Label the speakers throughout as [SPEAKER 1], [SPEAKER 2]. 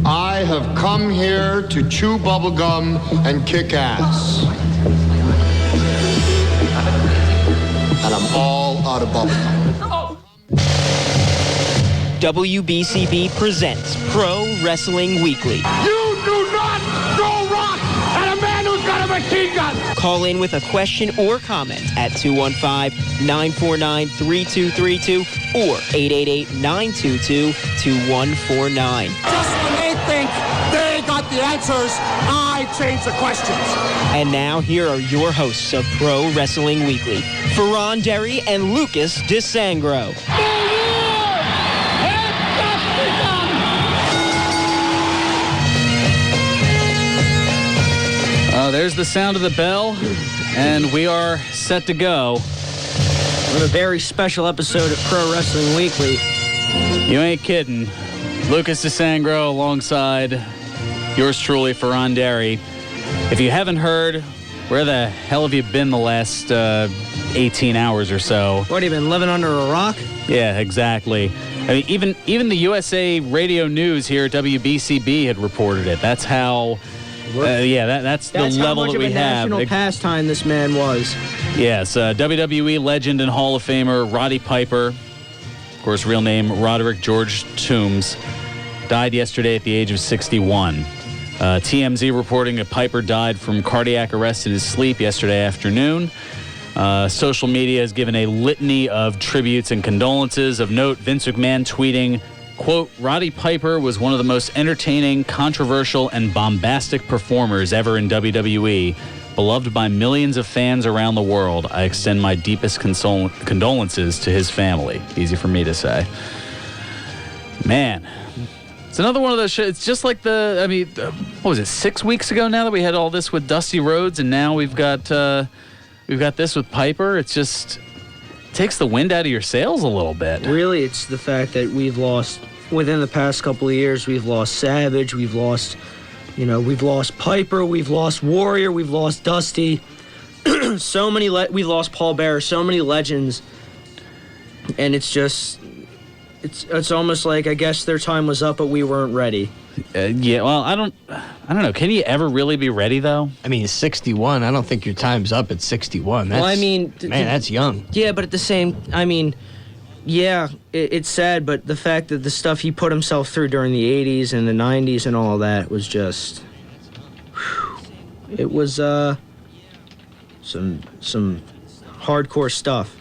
[SPEAKER 1] I have come here to chew bubblegum and kick ass. And I'm all out of bubblegum.
[SPEAKER 2] WBCB presents Pro Wrestling Weekly.
[SPEAKER 3] You do not throw rocks at a man who's got a machine gun!
[SPEAKER 2] Call in with a question or comment at 215-949-3232 or 888-922-2149.
[SPEAKER 3] Just when they think they got the answers, I change the questions.
[SPEAKER 2] And now, here are your hosts of Pro Wrestling Weekly, Fearon and Lucas DeSangro.
[SPEAKER 4] There's the sound of the bell, and we are set to go.
[SPEAKER 5] With a very special episode of Pro Wrestling Weekly.
[SPEAKER 4] You ain't kidding. Lucas DeSangro alongside yours truly, Fearon. If you haven't heard, where the hell have you been the last 18 hours or so?
[SPEAKER 5] What, have you been living under a rock?
[SPEAKER 4] Yeah, exactly. I mean, even the USA Radio News here at WBCB had reported it. That's how... that's the level that we have.
[SPEAKER 5] That's how much of a national pastime this man was.
[SPEAKER 4] Yes, WWE legend and Hall of Famer Roddy Piper, of course, real name Roderick George Toombs, died yesterday at the age of 61. TMZ reporting that Piper died from cardiac arrest in his sleep yesterday afternoon. Social media has given a litany of tributes and condolences. Of note, Vince McMahon tweeting, quote, Roddy Piper was one of the most entertaining, controversial, and bombastic performers ever in WWE. Beloved by millions of fans around the world, I extend my deepest condolences to his family. Easy for me to say. Man, it's another one of those shows. It's just like what was it, 6 weeks ago now that we had all this with Dusty Rhodes, and now we've got this with Piper. It's just... takes the wind out of your sails a little bit.
[SPEAKER 5] Really, it's the fact that we've lost, within the past couple of years, we've lost Savage, we've lost Piper, we've lost Warrior, we've lost Dusty. We've lost Paul Bearer, so many legends. And it's just, it's almost like, I guess their time was up, but we weren't ready.
[SPEAKER 4] Yeah, well, I don't know. Can you ever really be ready, though?
[SPEAKER 6] I mean, 61. I don't think your time's up at 61. Man, that's young.
[SPEAKER 5] Yeah, but at the same, it's sad, but the fact that the stuff he put himself through during the 80s and the 90s and all that was just, it was some hardcore stuff.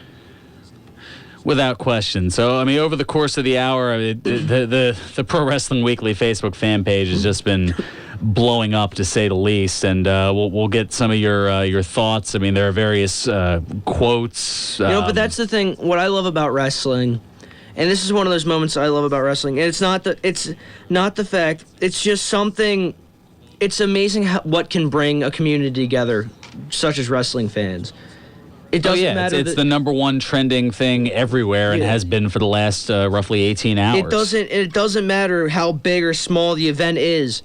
[SPEAKER 4] Without question. So, I mean, over the course of the hour, the Pro Wrestling Weekly Facebook fan page has just been blowing up, to say the least. And we'll get some of your thoughts. I mean, there are various quotes.
[SPEAKER 5] But that's the thing. What I love about wrestling, and this is one of those moments I love about wrestling. And it's not the fact. It's just something. It's amazing what can bring a community together, such as wrestling fans. It doesn't matter.
[SPEAKER 4] It's the number one trending thing everywhere, and has been for the last roughly 18 hours.
[SPEAKER 5] It doesn't matter how big or small the event is.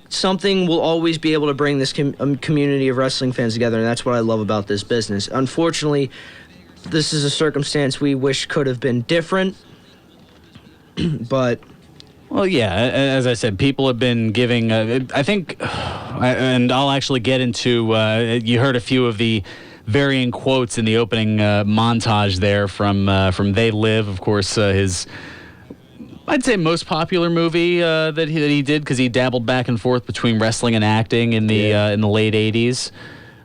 [SPEAKER 5] Something will always be able to bring this community of wrestling fans together, and that's what I love about this business. Unfortunately, this is a circumstance we wish could have been different, but...
[SPEAKER 4] Well, yeah, as I said, people have been giving, I think, and I'll actually get into, you heard a few of the varying quotes in the opening montage there from They Live, of course, his, I'd say, most popular movie that he did, because he dabbled back and forth between wrestling and acting in the late 80s.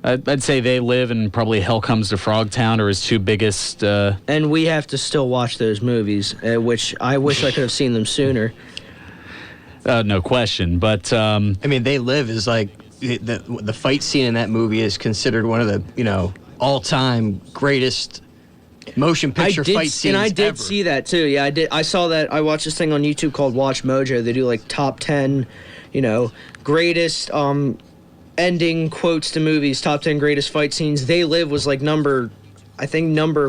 [SPEAKER 4] I'd say They Live and probably Hell Comes to Frogtown are his two biggest...
[SPEAKER 5] And we have to still watch those movies, which I wish I could have seen them sooner.
[SPEAKER 4] No question, but...
[SPEAKER 6] I mean, They Live is like... The fight scene in that movie is considered one of the, all-time greatest motion picture fight scenes
[SPEAKER 5] and I did
[SPEAKER 6] ever.
[SPEAKER 5] see that, too. Yeah, I did. I saw that. I watched this thing on YouTube called Watch Mojo. They do, top 10, greatest... ending quotes to movies, top 10 greatest fight scenes. They Live was number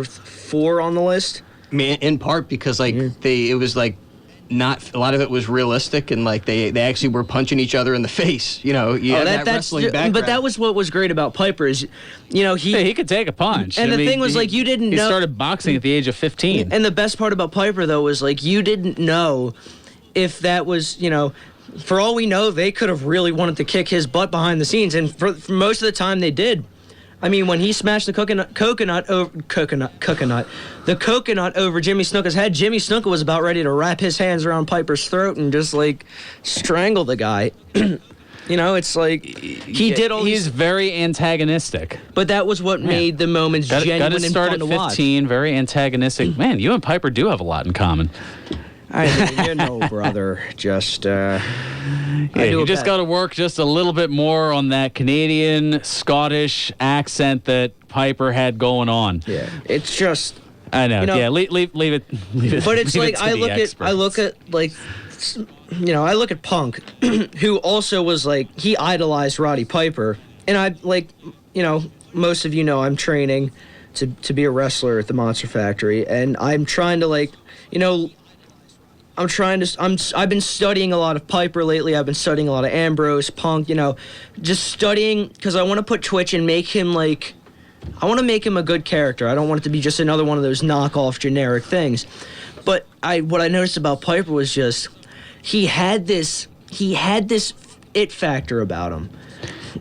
[SPEAKER 5] 4 on the list.
[SPEAKER 6] I mean, in part because it was not a lot of it was realistic, and they actually were punching each other in the face. That wrestling background.
[SPEAKER 5] But that was what was great about Piper is,
[SPEAKER 4] he could take a punch.
[SPEAKER 5] And the thing was you didn't know.
[SPEAKER 4] He started boxing at the age of 15.
[SPEAKER 5] And the best part about Piper though was you didn't know if that was, for all we know, they could have really wanted to kick his butt behind the scenes, and for most of the time they did. I mean, when he smashed the coconut over Jimmy Snuka's head, Jimmy Snuka was about ready to wrap his hands around Piper's throat and just strangle the guy. It's like he did all.
[SPEAKER 4] He's very antagonistic.
[SPEAKER 5] But that was what made the moments genuine
[SPEAKER 4] Got to
[SPEAKER 5] and
[SPEAKER 4] start
[SPEAKER 5] fun
[SPEAKER 4] at
[SPEAKER 5] to watch.
[SPEAKER 4] 15. Very antagonistic. Man, you and Piper do have a lot in common.
[SPEAKER 5] Brother. Just
[SPEAKER 4] you just got to work just a little bit more on that Canadian Scottish accent that Piper had going on.
[SPEAKER 5] Yeah, it's just.
[SPEAKER 4] I know. Leave it.
[SPEAKER 5] But it's
[SPEAKER 4] leave it to
[SPEAKER 5] I
[SPEAKER 4] the
[SPEAKER 5] look at Punk, who also was he idolized Roddy Piper, and most of I'm training to be a wrestler at the Monster Factory, and I'm trying to I've been studying a lot of Piper lately. I've been studying a lot of Ambrose, Punk, just studying because I want to put Twitch and make him I want to make him a good character. I don't want it to be just another one of those knockoff generic things. But what I noticed about Piper was just he had this it factor about him.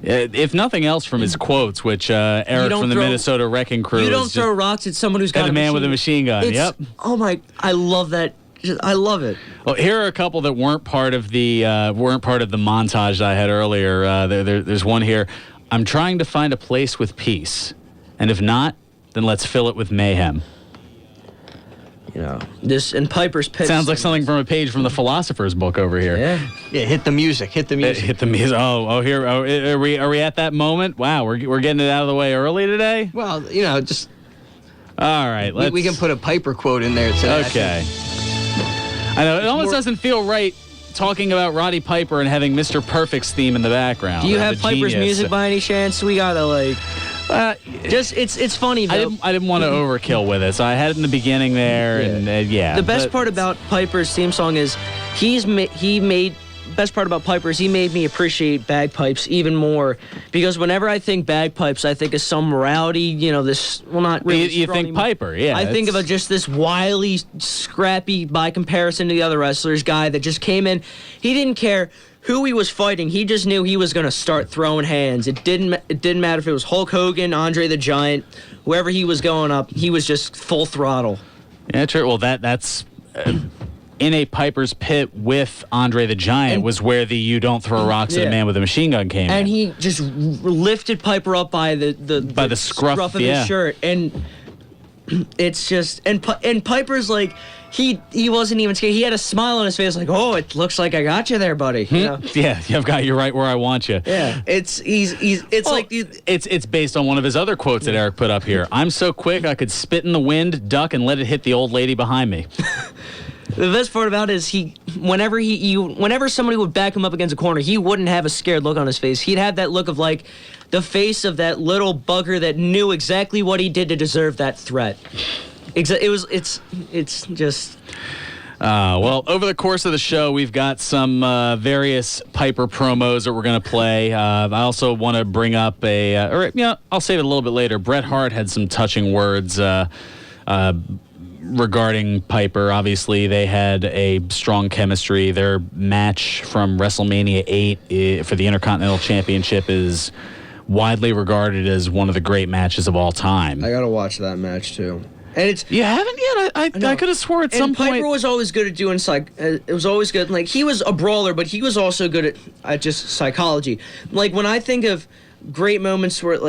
[SPEAKER 4] If nothing else from his quotes, which Eric from the Minnesota Wrecking Crew.
[SPEAKER 5] You don't throw rocks at someone who's got
[SPEAKER 4] a man with a machine gun. Yep.
[SPEAKER 5] Oh my! I love that. I love it.
[SPEAKER 4] Well, here are a couple that weren't part of the montage that I had earlier. There's one here. I'm trying to find a place with peace, and if not, then let's fill it with mayhem.
[SPEAKER 5] This and Piper's Pit.
[SPEAKER 4] Sounds like something from a page from the Philosopher's book over here.
[SPEAKER 5] Yeah.
[SPEAKER 6] Hit the music.
[SPEAKER 4] Hit the music. Here. Are we at that moment? Wow, we're getting it out of the way early today.
[SPEAKER 6] Well, just.
[SPEAKER 4] All right.
[SPEAKER 6] We can put a Piper quote in there today.
[SPEAKER 4] Okay. I know it almost doesn't feel right talking about Roddy Piper and having Mr. Perfect's theme in the background.
[SPEAKER 5] Do you have Piper's music by any chance? We gotta it's funny though.
[SPEAKER 4] I didn't want to overkill with it, so I had it in the beginning there, and
[SPEAKER 5] The best part about Piper's theme song is he made me appreciate bagpipes even more, because whenever I think bagpipes, I think of some rowdy, not really.
[SPEAKER 4] You think Piper, yeah.
[SPEAKER 5] I think of just this wily, scrappy, by comparison to the other wrestlers, guy that just came in. He didn't care who he was fighting. He just knew he was going to start throwing hands. It didn't matter if it was Hulk Hogan, Andre the Giant, whoever he was going up. He was just full throttle.
[SPEAKER 4] Yeah, true. Well, that's. In a Piper's Pit with Andre the Giant was where the "you don't throw rocks at a man with a machine gun" came in.
[SPEAKER 5] And he just lifted Piper up by the scruff of his shirt, and it's just and Piper's he wasn't even scared. He had a smile on his face, "Oh, it looks like I got you there, buddy."
[SPEAKER 4] Yeah, I've got you right where I want you.
[SPEAKER 5] Yeah, it's
[SPEAKER 4] based on one of his other quotes that Eric put up here. I'm so quick I could spit in the wind, duck, and let it hit the old lady behind me.
[SPEAKER 5] The best part about it is whenever somebody would back him up against a corner, he wouldn't have a scared look on his face. He'd have that look of the face of that little bugger that knew exactly what he did to deserve that threat. It's just.
[SPEAKER 4] Well, over the course of the show, we've got some various Piper promos that we're going to play. I also want to bring up I'll save it a little bit later. Bret Hart had some touching words regarding Piper. Obviously, they had a strong chemistry. Their match from WrestleMania 8 for the Intercontinental Championship is widely regarded as one of the great matches of all time.
[SPEAKER 5] I gotta watch that match too. And
[SPEAKER 4] you haven't yet? I could have swore at some point.
[SPEAKER 5] Piper was always good at doing it was always good. He was a brawler, but he was also good at just psychology. When I think of great moments where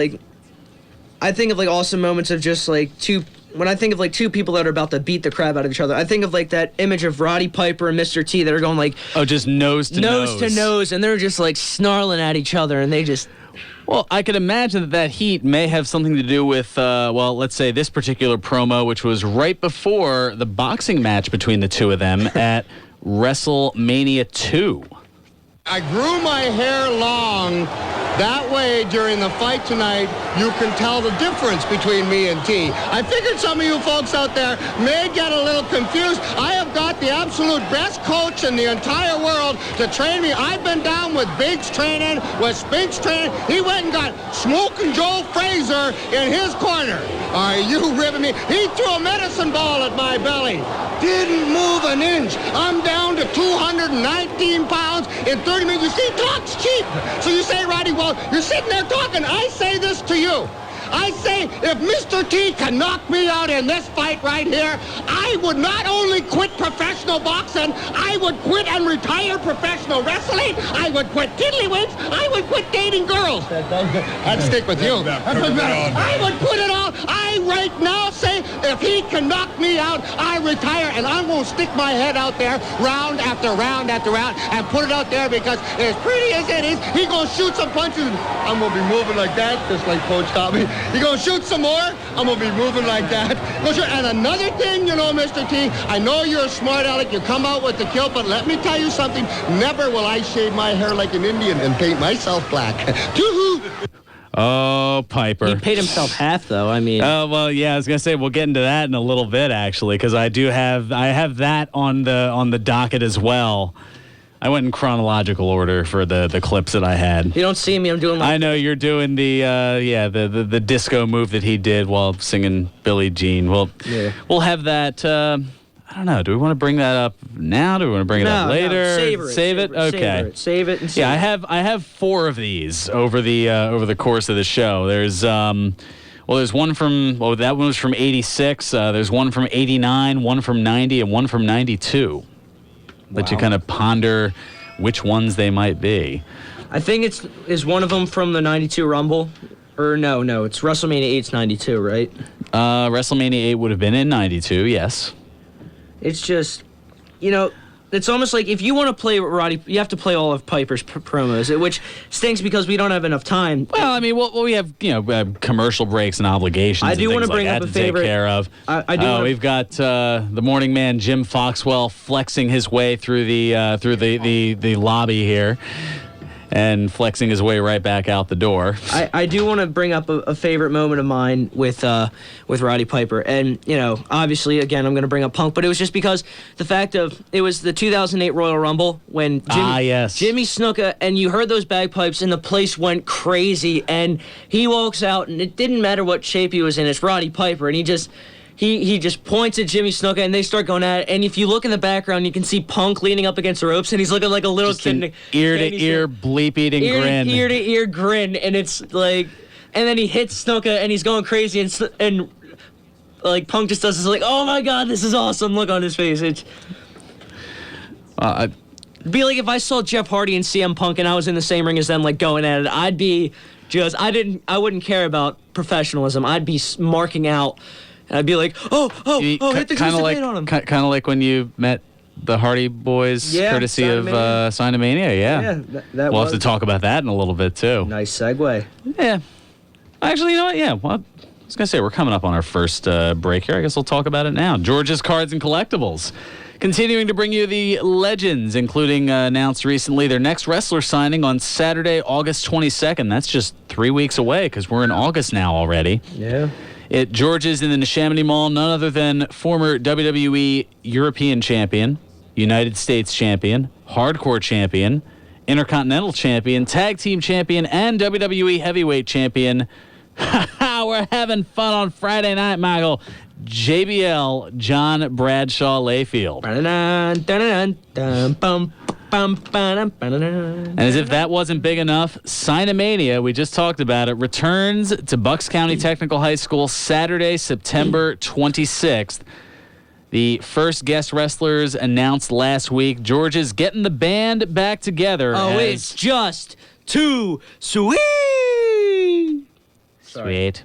[SPEAKER 5] I think of awesome moments of just when I think of two people that are about to beat the crap out of each other, I think of that image of Roddy Piper and Mr. T that are going
[SPEAKER 4] just nose to
[SPEAKER 5] nose, and they're just snarling at each other, and they just.
[SPEAKER 4] Well, I could imagine that heat may have something to do with, let's say this particular promo, which was right before the boxing match between the two of them at WrestleMania 2.
[SPEAKER 1] I grew my hair long That way, during the fight tonight, you can tell the difference between me and T. I figured some of you folks out there may get a little confused. I have got the absolute best coach in the entire world to train me. I've been down with Biggs training, with Spinks training. He went and got Smoking Joe Fraser in his corner. Are you ribbing me? He threw a medicine ball at my belly. Didn't move an inch. I'm down to 219 pounds in 30 minutes. You see, talk's cheap. So you say, Roddy, well, you're sitting there talking. I say this to you. I say, if Mr. T can knock me out in this fight right here, I would not only quit professional boxing, I would quit and retire professional wrestling, I would quit tiddlywinks, I would quit dating girls. I'd stick with you. I would quit it all. I right now say, if he can knock me out, I retire, and I'm going to stick my head out there round after round after round and put it out there, because as pretty as it is, he's going to shoot some punches. I'm going to be moving like that, just like Coach taught me. You gonna shoot some more? I'm gonna be moving like that. And another thing, Mr. T, I know you're a smart aleck. You come out with the kill, but let me tell you something. Never will I shave my hair like an Indian and paint myself black.
[SPEAKER 4] Oh, Piper.
[SPEAKER 5] He paid himself half, though. I mean.
[SPEAKER 4] Oh, well, yeah. I was gonna say we'll get into that in a little bit, actually, because I have that on the docket as well. I went in chronological order for the clips that I had.
[SPEAKER 5] You don't see me. I'm doing.
[SPEAKER 4] I know you're doing the disco move that he did while singing Billie Jean. Well, yeah. We'll have that. I don't know. Do we want to bring that up now? Do we want to bring it up later?
[SPEAKER 5] No, save it.
[SPEAKER 4] Okay.
[SPEAKER 5] Save it. And save it.
[SPEAKER 4] I have 4 of these over the course of the show. There's there's one from that one was from '86. There's one from '89, one from '90, and one from '92. Let you kind of ponder which ones they might be.
[SPEAKER 5] I think is one of them from the '92 Rumble, or no, it's WrestleMania 8's '92, right?
[SPEAKER 4] WrestleMania 8 would have been in '92, yes.
[SPEAKER 5] It's just, it's almost like if you want to play Roddy, you have to play all of Piper's promos, which stinks because we don't have enough time.
[SPEAKER 4] Well, I mean, we have commercial breaks and obligations.
[SPEAKER 5] I do want to bring up a favorite.
[SPEAKER 4] Take care of. We've got the morning man Jim Foxwell flexing his way through the lobby here. And flexing his way right back out the door.
[SPEAKER 5] I do want to bring up a favorite moment of mine with Roddy Piper. And, obviously, again, I'm going to bring up Punk, but it was just because the fact of it was the 2008 Royal Rumble when Jimmy Snuka, and you heard those bagpipes, and the place went crazy. And he walks out, and it didn't matter what shape he was in. It's Roddy Piper, and he just points at Jimmy Snuka, and they start going at it. And if you look in the background, you can see Punk leaning up against the ropes, and he's looking like a little kid.
[SPEAKER 4] An ear-to-ear bleep-eating grin.
[SPEAKER 5] Ear-to-ear grin, and it's like... And then he hits Snuka, and he's going crazy, and like, Punk just does this, like, oh, my God, this is awesome look on his face. It'd be like if I saw Jeff Hardy and CM Punk, and I was in the same ring as them, like, going at it. I'd be just... I wouldn't care about professionalism. I'd be marking out... And I'd be like, oh, hit the twisted blade on him.
[SPEAKER 4] Kind of like when you met the Hardy Boys, courtesy of Sinomania, yeah. We'll have to talk about that in a little bit, too.
[SPEAKER 5] Nice segue.
[SPEAKER 4] Yeah. Actually, you know what? Yeah, well, I was going to say, we're coming up on our first break here. I guess we'll talk about it now. George's Cards and Collectibles. Continuing to bring you the legends, including announced recently their next wrestler signing on Saturday, August 22nd. That's just 3 weeks away because we're in August now already.
[SPEAKER 5] Yeah.
[SPEAKER 4] At George's in the Neshaminy Mall, none other than former WWE European Champion, United States Champion, Hardcore Champion, Intercontinental Champion, Tag Team Champion, and WWE Heavyweight Champion. We're having fun on Friday night, Michael. JBL, John Bradshaw Layfield. And as if that wasn't big enough, Sinomania, we just talked about it, returns to Bucks County Technical High School Saturday, September 26th. The first guest wrestlers announced last week. George's getting the band back together.
[SPEAKER 5] Oh, it's just too sweet.
[SPEAKER 4] Sweet.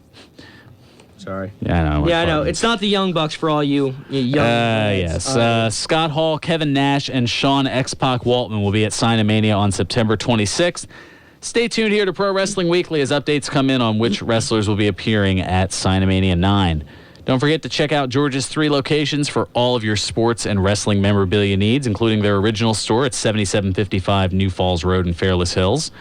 [SPEAKER 5] Sorry.
[SPEAKER 4] Yeah, I know.
[SPEAKER 5] It's not the Young Bucks for all you young.
[SPEAKER 4] Yes. Scott Hall, Kevin Nash, and Sean X-Pac Waltman will be at Sinomania on September 26th. Stay tuned here to Pro Wrestling Weekly as updates come in on which wrestlers will be appearing at Sinomania 9. Don't forget to check out George's 3 locations for all of your sports and wrestling memorabilia needs, including their original store at 7755 New Falls Road in Fairless Hills.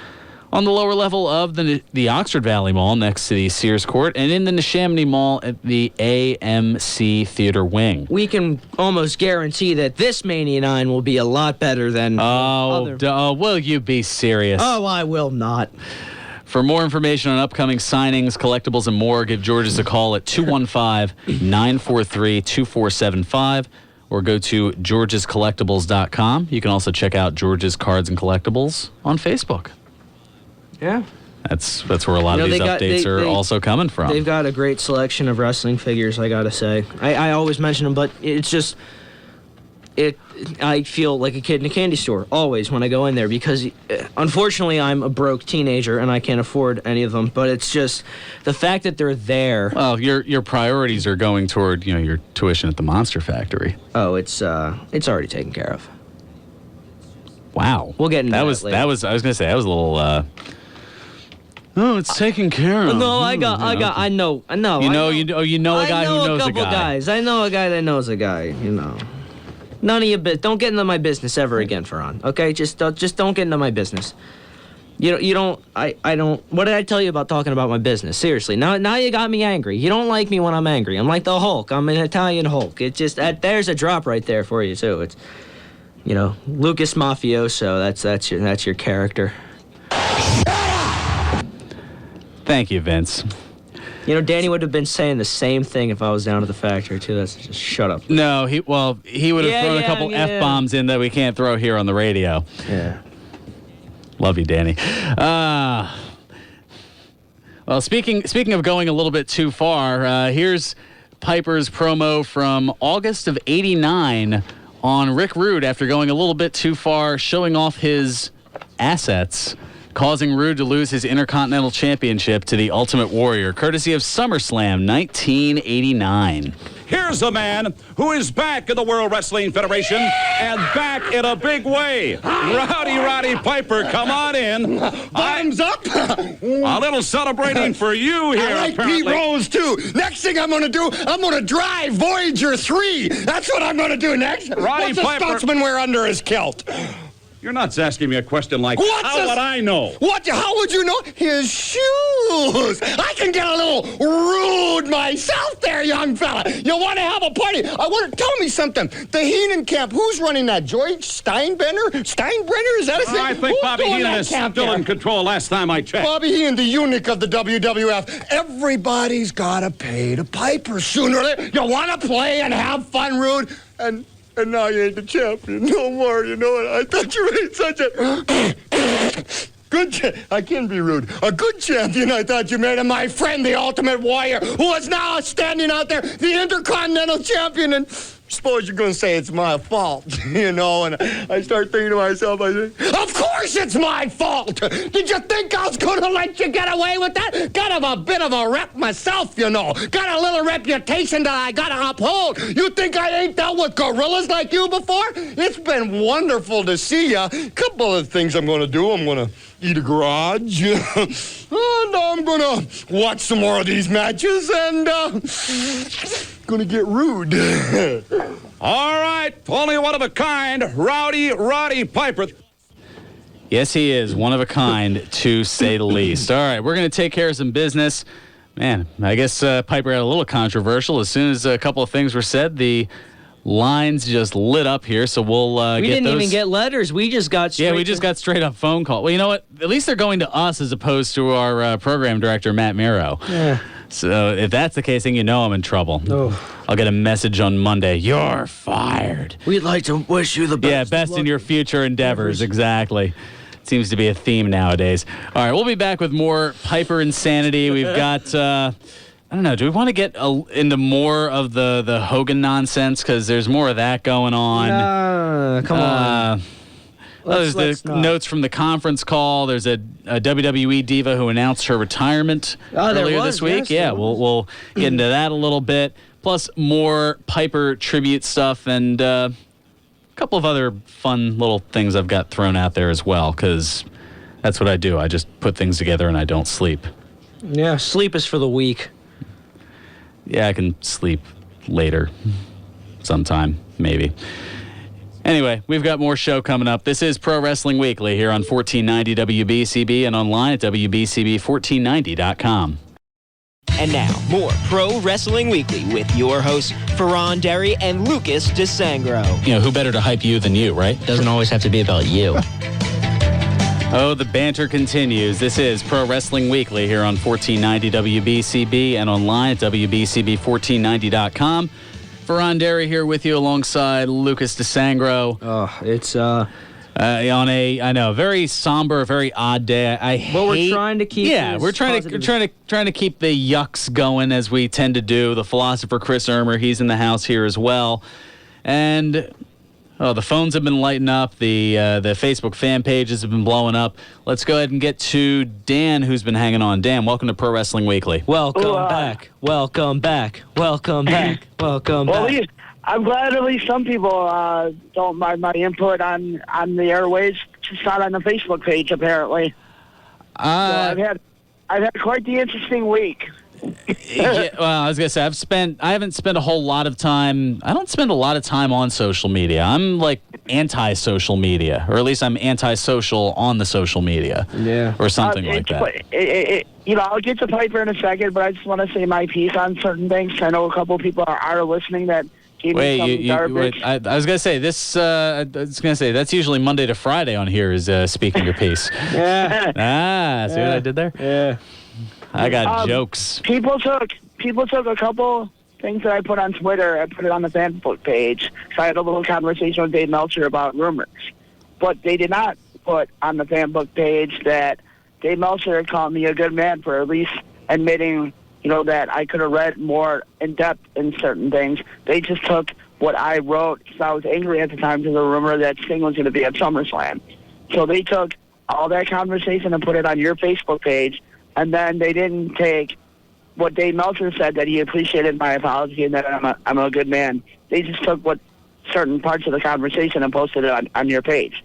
[SPEAKER 4] on the lower level of the Oxford Valley Mall next to the Sears Court, and in the Neshaminy Mall at the AMC Theater Wing.
[SPEAKER 5] We can almost guarantee that this Mania 9 will be a lot better than other.
[SPEAKER 4] Will you be serious?
[SPEAKER 5] Oh, I will not.
[SPEAKER 4] For more information on upcoming signings, collectibles, and more, give George's a call at 215-943-2475 or go to georgescollectibles.com. You can also check out George's Cards and Collectibles on Facebook.
[SPEAKER 5] Yeah.
[SPEAKER 4] That's where a lot of these updates are also coming from.
[SPEAKER 5] They've got a great selection of wrestling figures, I gotta say. I always mention them, but it's just... I feel like a kid in a candy store, always, when I go in there, because unfortunately I'm a broke teenager and I can't afford any of them, but it's just the fact that they're there.
[SPEAKER 4] Well, your priorities are going toward, your tuition at the Monster Factory.
[SPEAKER 5] Oh, it's already taken care of.
[SPEAKER 4] Wow.
[SPEAKER 5] We'll get into that later.
[SPEAKER 4] I was going to say, that was a little, it's taken care of.
[SPEAKER 5] No, I know.
[SPEAKER 4] You know a guy who knows a guy.
[SPEAKER 5] I know a couple guys. I know a guy that knows a guy, None of your business. Don't get into my business ever again, Fearon. Okay, just don't get into my business. You don't. I don't. What did I tell you about talking about my business? Seriously, now you got me angry. You don't like me when I'm angry. I'm like the Hulk. I'm an Italian Hulk. It's just there's a drop right there for you too. It's Lucas Mafioso. That's your character.
[SPEAKER 4] Thank you, Vince.
[SPEAKER 5] Danny would have been saying the same thing if I was down at the factory, too. That's just shut up.
[SPEAKER 4] No, he would have thrown a couple F-bombs in that we can't throw here on the radio.
[SPEAKER 5] Yeah.
[SPEAKER 4] Love you, Danny. Well, speaking of going a little bit too far, here's Piper's promo from August of '89 on Rick Rude after going a little bit too far, showing off his assets, causing Rude to lose his Intercontinental Championship to the Ultimate Warrior, courtesy of SummerSlam 1989.
[SPEAKER 7] Here's a man who is back in the World Wrestling Federation and back in a big way. Roddy Piper, come on in.
[SPEAKER 1] Bottoms up.
[SPEAKER 7] A little celebrating for you here,
[SPEAKER 1] I like
[SPEAKER 7] apparently.
[SPEAKER 1] Pete Rose, too. Next thing I'm going to do, I'm going to drive Voyager 3. That's what I'm going to do next.
[SPEAKER 7] Roddy
[SPEAKER 1] What's a
[SPEAKER 7] Piper
[SPEAKER 1] Scotsman wear under his kilt?
[SPEAKER 7] You're not asking me a question like, how would I know?
[SPEAKER 1] How would you know? His shoes. I can get a little rude myself there, young fella. You want to have a party? Tell me something. The Heenan camp, who's running that? George Steinbrenner? Is that his name?
[SPEAKER 7] I think Bobby Heenan is still in control last time I checked.
[SPEAKER 1] Bobby Heenan, the eunuch of the WWF. Everybody's got to pay to Piper sooner or later. You want to play and have fun, Rude? And now you ain't the champion no more, you know what? I thought you made such a good I can't be rude. A good champion, I thought you made him, my friend, the Ultimate Warrior, who is now standing out there, the Intercontinental Champion, and suppose you're going to say it's my fault, and I start thinking to myself, of course it's my fault! Did you think I was going to let you get away with that? Got a bit of a rep myself, Got a little reputation that I got to uphold. You think I ain't dealt with gorillas like you before? It's been wonderful to see you. Couple of things I'm going to do. I'm going to eat a garage, and I'm going to watch some more of these matches, and going to get rude.
[SPEAKER 7] All right, only one of a kind, Roddy Piper.
[SPEAKER 4] Yes, he is one of a kind, to say the least. All right, we're going to take care of some business. Man, I guess Piper got a little controversial. As soon as a couple of things were said, the lines just lit up here, so we'll
[SPEAKER 5] we
[SPEAKER 4] get
[SPEAKER 5] didn't
[SPEAKER 4] those.
[SPEAKER 5] even get letters. We just got
[SPEAKER 4] got straight up phone call. Well, you know what? At least they're going to us as opposed to our program director, Matt Miro.
[SPEAKER 5] Yeah.
[SPEAKER 4] So if that's the case, then I'm in trouble.
[SPEAKER 5] Oh.
[SPEAKER 4] I'll get a message on Monday. You're fired.
[SPEAKER 5] We'd like to wish you the best.
[SPEAKER 4] Yeah, best in your future endeavors. Exactly. Seems to be a theme nowadays. All right, we'll be back with more Piper insanity. We've got, I don't know, do we want to get into more of the Hogan nonsense? Because there's more of that going on.
[SPEAKER 5] Come on.
[SPEAKER 4] There's the notes from the conference call. There's a WWE diva who announced her retirement earlier this week.
[SPEAKER 5] Yes,
[SPEAKER 4] we'll get into that a little bit. Plus more Piper tribute stuff and a couple of other fun little things I've got thrown out there as well, because that's what I do. I just put things together and I don't sleep.
[SPEAKER 5] Yeah, sleep is for the weak.
[SPEAKER 4] Yeah, I can sleep later sometime, maybe. Anyway, we've got more show coming up. This is Pro Wrestling Weekly here on 1490 WBCB and online at WBCB1490.com.
[SPEAKER 2] And now, more Pro Wrestling Weekly with your hosts, Fearon Derry and Lucas DeSangro.
[SPEAKER 4] You know, who better to hype you than you, right?
[SPEAKER 6] Doesn't always have to be about you.
[SPEAKER 4] Oh, the banter continues. This is Pro Wrestling Weekly here on 1490 WBCB and online at WBCB1490.com. Fearon Derry here with you alongside Lucas DeSangro.
[SPEAKER 5] Oh, it's
[SPEAKER 4] on a very somber, very odd day.
[SPEAKER 5] we're trying to keep.
[SPEAKER 4] Yeah, we're trying to keep the yucks going as we tend to do. The philosopher Chris Ermer, he's in the house here as well, and the phones have been lighting up. The Facebook fan pages have been blowing up. Let's go ahead and get to Dan, who's been hanging on. Dan, welcome to Pro Wrestling Weekly.
[SPEAKER 5] Welcome back. Welcome back. Welcome back. Welcome back.
[SPEAKER 8] I'm glad at least some people don't mind my input on the airways, just not on the Facebook page apparently. So I've had quite the interesting week.
[SPEAKER 4] Yeah, well, I was gonna say I haven't spent a whole lot of time. I don't spend a lot of time on social media. I'm like anti-social media, or at least I'm anti-social on the social media.
[SPEAKER 5] Yeah,
[SPEAKER 4] or something like that.
[SPEAKER 8] I'll get to Piper in a second, but I just want to say my piece on certain things. I know a couple of people are listening that.
[SPEAKER 4] Wait, I was gonna say this. I was gonna say that's usually Monday to Friday on here is speaking your piece.
[SPEAKER 5] Yeah.
[SPEAKER 4] See what I did there?
[SPEAKER 5] Yeah.
[SPEAKER 4] I got jokes.
[SPEAKER 8] People took a couple things that I put on Twitter. I put it on the Facebook page. So I had a little conversation with Dave Meltzer about rumors, but they did not put on the Facebook page that Dave Meltzer had called me a good man for at least admitting, that I could have read more in depth in certain things. They just took what I wrote because I was angry at the time to the rumor that Sting was going to be at SummerSlam. So they took all that conversation and put it on your Facebook page. And then they didn't take what Dave Meltzer said, that he appreciated my apology and that I'm a good man. They just took what certain parts of the conversation and posted it on your page.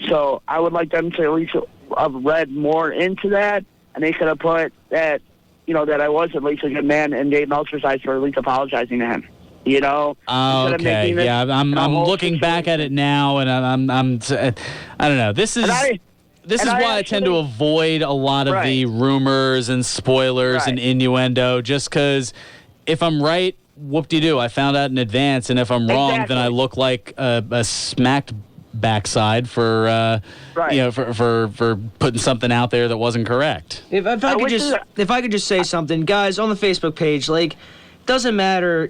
[SPEAKER 8] So I would like them to at least have read more into that, and they could have put that, that I was at least a good man in Dave Meltzer's eyes for at least apologizing to him.
[SPEAKER 4] Okay. Yeah, I'm looking back at it now, and I don't know. This is why I tend to avoid a lot of the rumors and spoilers and innuendo, just because if I'm right, whoop-de-doo, I found out in advance, and if I'm wrong, then I look like a smacked backside for for putting something out there that wasn't correct.
[SPEAKER 5] If I could just say something, guys, on the Facebook page, like, doesn't matter,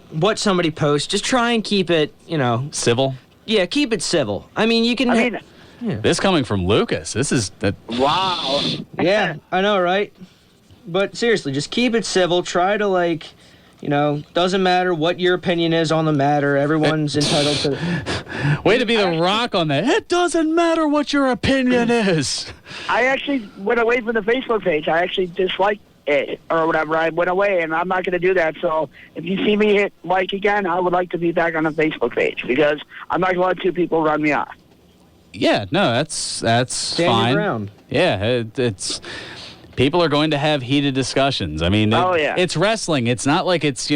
[SPEAKER 5] what somebody posts, just try and keep it,
[SPEAKER 4] civil.
[SPEAKER 5] Yeah, keep it civil. I mean, you can.
[SPEAKER 4] Yeah. This coming from Lucas. This is
[SPEAKER 8] wow.
[SPEAKER 5] Yeah, I know, right? But seriously, just keep it civil. Try to doesn't matter what your opinion is on the matter. Everyone's entitled to.
[SPEAKER 4] Way to be the Rock on that. It doesn't matter what your opinion is.
[SPEAKER 8] I actually went away from the Facebook page. I actually disliked it or whatever. I went away, and I'm not going to do that. So if you see me hit like again, I would like to be back on the Facebook page because I'm not going to let two people run me off.
[SPEAKER 4] Yeah, no, that's
[SPEAKER 5] Stand
[SPEAKER 4] fine.
[SPEAKER 5] your ground.
[SPEAKER 4] Yeah, it's people are going to have heated discussions. I mean, it's wrestling. It's not like it's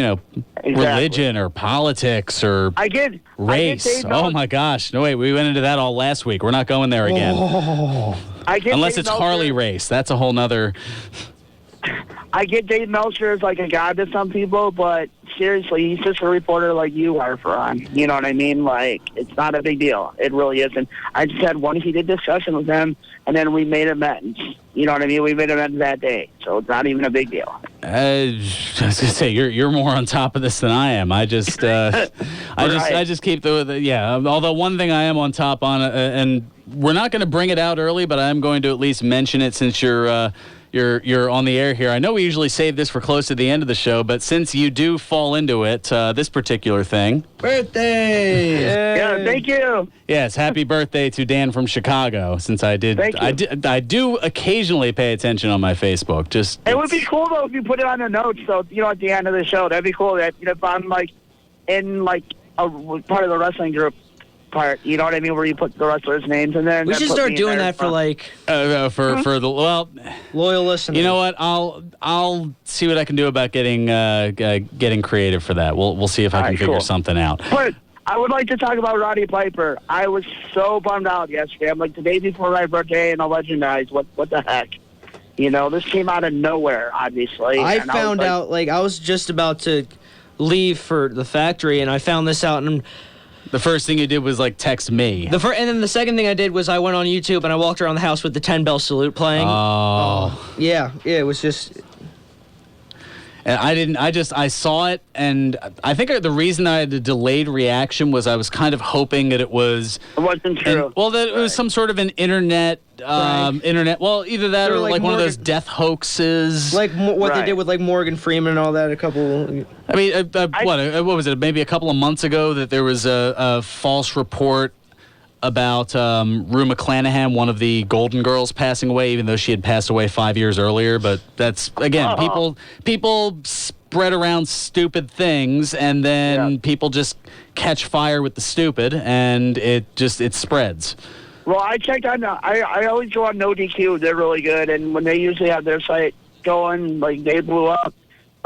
[SPEAKER 4] religion or politics or race. Oh my gosh, no wait, we went into that all last week. We're not going there again. Unless it's Harley race, that's a whole nother.
[SPEAKER 8] I get Dave Meltzer as like a god to some people, but seriously, he's just a reporter like you are, Fearon. You know what I mean? Like, it's not a big deal. It really isn't. I just had one heated discussion with him, and then we made amends. You know what I mean? We made amends that day, so it's not even a big deal.
[SPEAKER 4] I was gonna say you're more on top of this than I am. I just I just keep the Although one thing I am on top on, and we're not going to bring it out early, but I am going to at least mention it since you're on the air here. I know we usually save this for close to the end of the show, but since you do fall into it, this particular thing.
[SPEAKER 5] Birthday!
[SPEAKER 8] Yeah, thank you.
[SPEAKER 4] Yes, happy birthday to Dan from Chicago. Since I do occasionally pay attention on my Facebook.
[SPEAKER 8] It would be cool though if you put it on the notes. So at the end of the show, that'd be cool. That if I'm in a part of the wrestling group. Part, you know what I mean, where you put the wrestlers' names and then
[SPEAKER 5] we should start doing that for
[SPEAKER 8] for
[SPEAKER 4] the
[SPEAKER 5] loyal listeners.
[SPEAKER 4] You know what? I'll see what I can do about getting creative for that. We'll see if I can figure something out.
[SPEAKER 8] But I would like to talk about Roddy Piper. I was so bummed out yesterday. I'm like, the day before my birthday, and a legend dies. What the heck? You know, this came out of nowhere, obviously.
[SPEAKER 5] I found out, I was just about to leave for the factory, and I found this out, and
[SPEAKER 4] the first thing you did was, text me.
[SPEAKER 5] and then the second thing I did was I went on YouTube, and I walked around the house with the 10-bell salute playing.
[SPEAKER 4] Oh.
[SPEAKER 5] Yeah, it was just...
[SPEAKER 4] And I saw it, and I think the reason I had a delayed reaction was I was kind of hoping that it
[SPEAKER 8] wasn't true.
[SPEAKER 4] That it was some sort of an internet, either that or one of those death hoaxes.
[SPEAKER 5] Like what they did with Morgan Freeman and all that a couple...
[SPEAKER 4] I mean, what was it, maybe a couple of months ago that there was a false report about Rue McClanahan, one of the Golden Girls, passing away, even though she had passed away 5 years earlier. But that's, again, people spread around stupid things, and then people just catch fire with the stupid, and it spreads.
[SPEAKER 8] Well, I checked on, I always go on No DQ. They're really good, and when they usually have their site going, they blew up,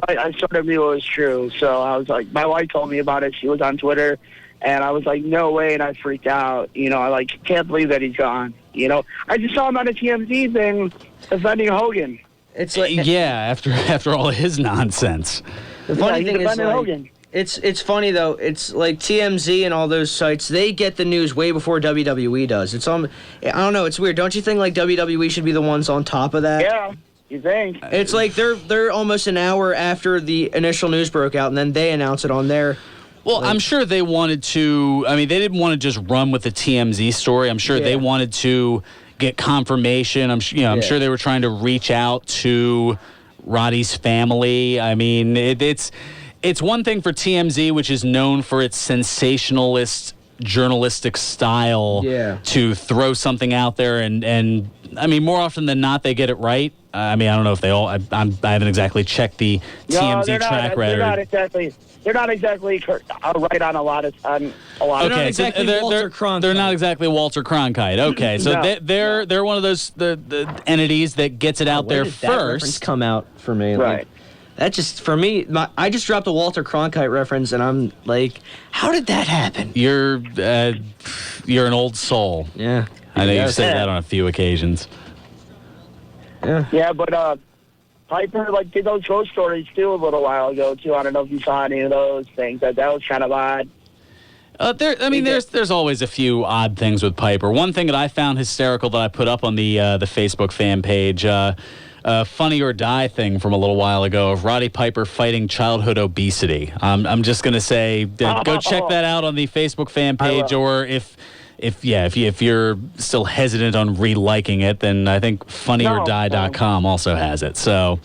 [SPEAKER 8] I sort of knew it was true. So I was like, my wife told me about it. She was on Twitter. And I was like, no way, and I freaked out. I can't believe that he's gone. I just saw him on a TMZ thing defending Hogan.
[SPEAKER 5] It's
[SPEAKER 4] after all of his nonsense.
[SPEAKER 5] The funny thing is,
[SPEAKER 8] Hogan.
[SPEAKER 5] It's funny though. It's like TMZ and all those sites. They get the news way before WWE does. I don't know. It's weird. Don't you think WWE should be the ones on top of that?
[SPEAKER 8] Yeah. You think?
[SPEAKER 5] It's like they're almost an hour after the initial news broke out, and then they announce it on their.
[SPEAKER 4] Well, I'm sure they wanted to. I mean, they didn't want to just run with the TMZ story. I'm sure they wanted to get confirmation. I'm sure they were trying to reach out to Roddy's family. I mean, it's one thing for TMZ, which is known for its sensationalist journalistic style, to throw something out there, and I mean, more often than not, they get it right. I mean, I don't know if they all. I haven't exactly checked the TMZ track record.
[SPEAKER 8] They're not exactly right on a lot of.
[SPEAKER 4] Okay, they're not exactly Walter Cronkite. Okay, so they're one of those the entities that gets it out there
[SPEAKER 5] That
[SPEAKER 4] first.
[SPEAKER 5] come out for me,
[SPEAKER 8] right?
[SPEAKER 5] That just for me. I just dropped a Walter Cronkite reference, and I'm like, how did that happen?
[SPEAKER 4] You're an old soul.
[SPEAKER 5] Yeah,
[SPEAKER 4] I know you've said that on a few occasions.
[SPEAKER 8] Yeah, but Piper did those ghost stories too a little while ago too. I don't know if you saw any of those things. That was kind of odd.
[SPEAKER 4] There's always a few odd things with Piper. One thing that I found hysterical that I put up on the Facebook fan page, Funny or Die thing from a little while ago of Roddy Piper fighting childhood obesity. I'm just gonna say, go check that out on the Facebook fan page, or if you're still hesitant on reliking it, then I think funnyordie.com also has it. So,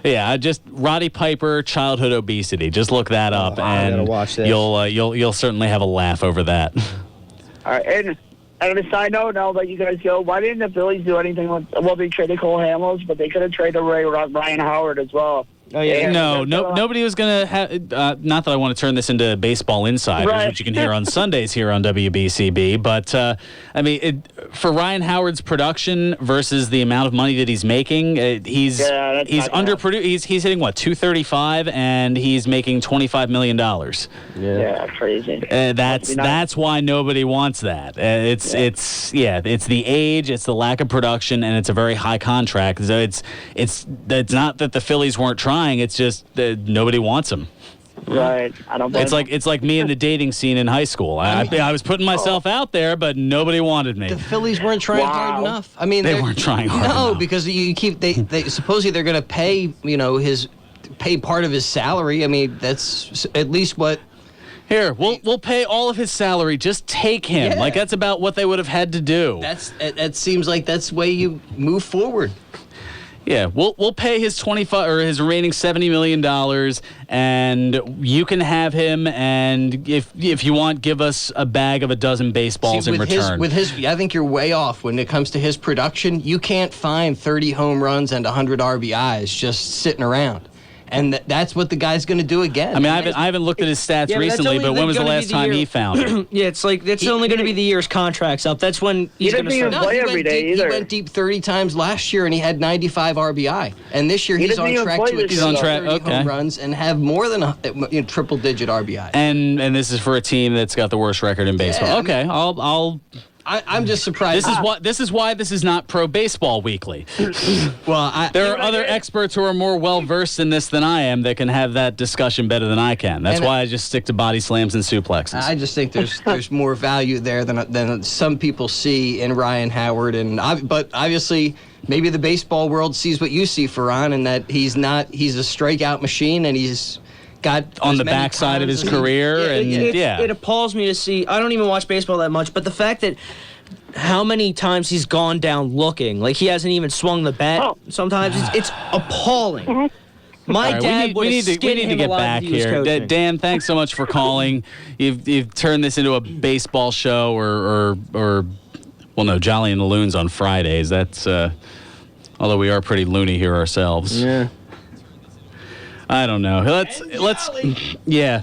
[SPEAKER 4] just Roddy Piper, childhood obesity. Just look that up, and you'll certainly have a laugh over that.
[SPEAKER 8] All right, and on a side note, now that you guys go, why didn't the Phillies do anything with? Well, they traded Cole Hamels, but they could have traded Ryan Howard as well.
[SPEAKER 5] Oh, yeah.
[SPEAKER 4] Nobody was going to have... not that I want to turn this into Baseball Insiders, which you can hear on Sundays here on WBCB, but, I mean, for Ryan Howard's production versus the amount of money that he's making, he's underproduced. He's hitting, what, 235, and he's making $25 million.
[SPEAKER 8] Yeah, crazy.
[SPEAKER 4] That's why nobody wants that. It's the age, it's the lack of production, and it's a very high contract. So it's not that the Phillies weren't trying. It's just that nobody wants him.
[SPEAKER 8] Right. I don't.
[SPEAKER 4] It's like me in the dating scene in high school. I was putting myself out there, but nobody wanted me.
[SPEAKER 6] The Phillies weren't trying hard enough. I mean,
[SPEAKER 4] they weren't trying hard enough.
[SPEAKER 6] No, because they supposedly they're going to pay pay part of his salary. I mean, that's at least what.
[SPEAKER 4] Here, we'll pay all of his salary. Just take him.
[SPEAKER 6] Yeah.
[SPEAKER 4] That's about what they would have had to do.
[SPEAKER 6] That seems like that's the way you move forward.
[SPEAKER 4] Yeah, we'll pay his his remaining $70 million, and you can have him. And if you want, give us a bag of a dozen baseballs in return.
[SPEAKER 6] I think you're way off when it comes to his production. You can't find 30 home runs and 100 RBIs just sitting around. And that's what the guy's going to do again.
[SPEAKER 4] I mean, I haven't looked at his stats recently, but when was the last time he found it?
[SPEAKER 5] Yeah, it's like that's only going to be the year's contract's up. That's when he's going to start.
[SPEAKER 8] He doesn't even play every day either.
[SPEAKER 6] He went deep 30 times last year, and he had 95 RBI. And this year he's on track to achieve 30 home runs and have more than a triple-digit RBI.
[SPEAKER 4] And this is for a team that's got the worst record in baseball.
[SPEAKER 6] Yeah,
[SPEAKER 4] okay,
[SPEAKER 6] I'm just surprised.
[SPEAKER 4] This is why this is not Pro Baseball Weekly.
[SPEAKER 6] Well,
[SPEAKER 4] there are other experts who are more well versed in this than I am that can have that discussion better than I can. That's why I just stick to body slams and suplexes.
[SPEAKER 6] I just think there's more value there than some people see in Ryan Howard, but obviously maybe the baseball world sees what you see, Fearon, and that he's a strikeout machine, and he's got
[SPEAKER 4] on the backside of his career.
[SPEAKER 5] It appalls me to see. I don't even watch baseball that much, but the fact that how many times he's gone down looking, like he hasn't even swung the bat. Sometimes it's appalling. My dad would have skinned him alive if he was coaching.
[SPEAKER 4] Dan, thanks so much for calling. You've turned this into a baseball show, or well, no, Jolly and the Loons on Fridays. That's although we are pretty loony here ourselves.
[SPEAKER 5] Yeah.
[SPEAKER 4] I don't know. Let's yeah.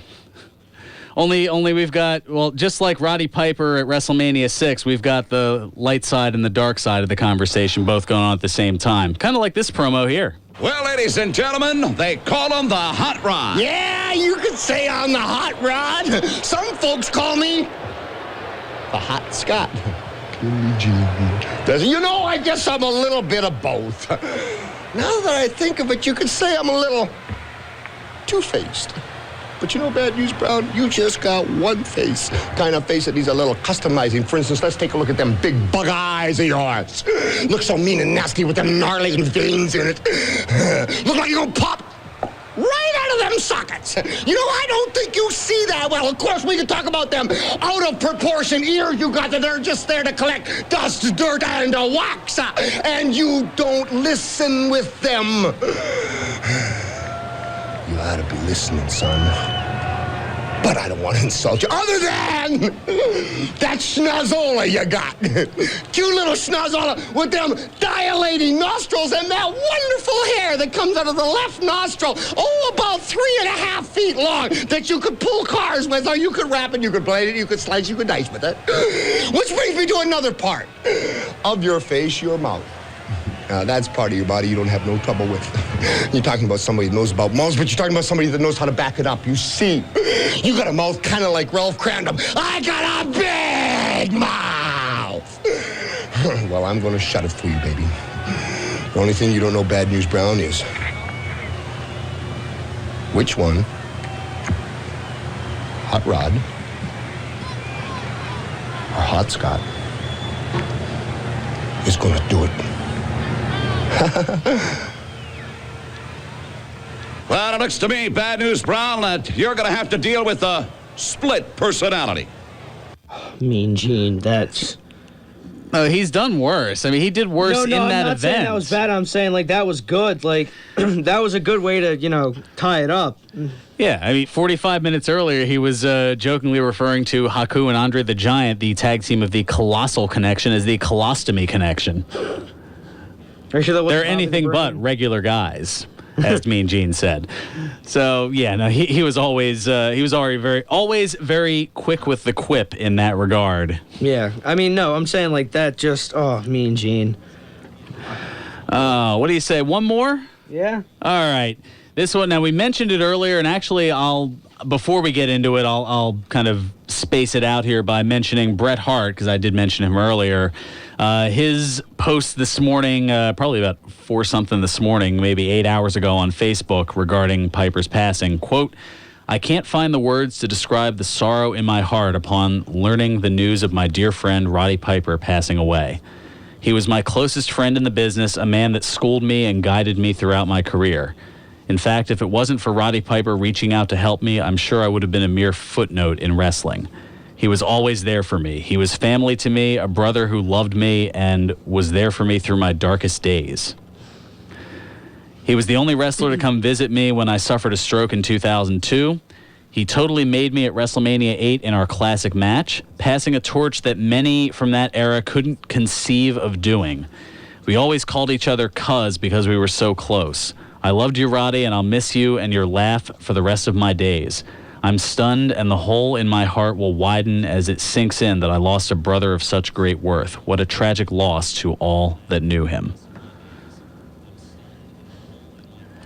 [SPEAKER 4] Only we've got, well, just like Roddy Piper at WrestleMania 6, we've got the light side and the dark side of the conversation both going on at the same time. Kind of like this promo here.
[SPEAKER 7] Well, ladies and gentlemen, they call him the Hot Rod.
[SPEAKER 1] Yeah, you could say I'm the Hot Rod. Some folks call me the Hot Scott. You know, I guess I'm a little bit of both. Now that I think of it, you could say I'm a little two-faced. But you know, Bad News Brown, you just got one face. Kind of face that needs a little customizing. For instance, let's take a look at them big bug eyes of yours. Look so mean and nasty with them gnarly veins in it. Look like you're gonna pop right out of them sockets. You know, I don't think you see that well. Of course, we can talk about them out of proportion ears you got that they're just there to collect dust, dirt, and wax. And you don't listen with them. You ought to be listening, son. But I don't want to insult you. Other than that schnozola you got. Cute little schnozola with them dilating nostrils and that wonderful hair that comes out of the left nostril. Oh, about 3.5 feet long that you could pull cars with, or you could wrap it, you could blade it, you could slice, you could dice with it. Which brings me to another part of your face, your mouth. That's part of your body you don't have no trouble with. You're talking about somebody that knows about mouths, but you're talking about somebody that knows how to back it up. You see, you got a mouth kind of like Ralph Crandom. I got a big mouth. Well, I'm going to shut it for you, baby. The only thing you don't know, Bad News Brown, is which one, Hot Rod or Hot Scott, is going to do it.
[SPEAKER 7] Well, it looks to me, Bad News Brown, that you're going to have to deal with a split personality.
[SPEAKER 5] Mean Gene, that's...
[SPEAKER 4] Oh, he's done worse. I mean, he did worse in that event. No, I'm not saying
[SPEAKER 5] that was bad. I'm saying, like, that was good. Like, that was a good way to, tie it up.
[SPEAKER 4] Yeah, I mean, 45 minutes earlier, he was jokingly referring to Haku and Andre the Giant, the tag team of the Colossal Connection, as the Colostomy Connection. They're anything but regular guys, as Mean Gene said. So yeah, no, he was always always very quick with the quip in that regard.
[SPEAKER 5] Yeah, I mean, no, I'm saying like that. Just Mean Gene.
[SPEAKER 4] What do you say? One more?
[SPEAKER 5] Yeah.
[SPEAKER 4] All right. This one. Now we mentioned it earlier, and actually, before we get into it, I'll kind of space it out here by mentioning Bret Hart, because I did mention him earlier. His post this morning, probably about 4-something this morning, maybe 8 hours ago on Facebook regarding Piper's passing. Quote, I can't find the words to describe the sorrow in my heart upon learning the news of my dear friend Roddy Piper passing away. He was my closest friend in the business, a man that schooled me and guided me throughout my career. In fact, if it wasn't for Roddy Piper reaching out to help me, I'm sure I would have been a mere footnote in wrestling. He was always there for me. He was family to me, a brother who loved me and was there for me through my darkest days. He was the only wrestler to come visit me when I suffered a stroke in 2002. He totally made me at WrestleMania 8 in our classic match, passing a torch that many from that era couldn't conceive of doing. We always called each other cuz because we were so close. I loved you, Roddy, and I'll miss you and your laugh for the rest of my days. I'm stunned, and the hole in my heart will widen as it sinks in that I lost a brother of such great worth. What a tragic loss to all that knew him.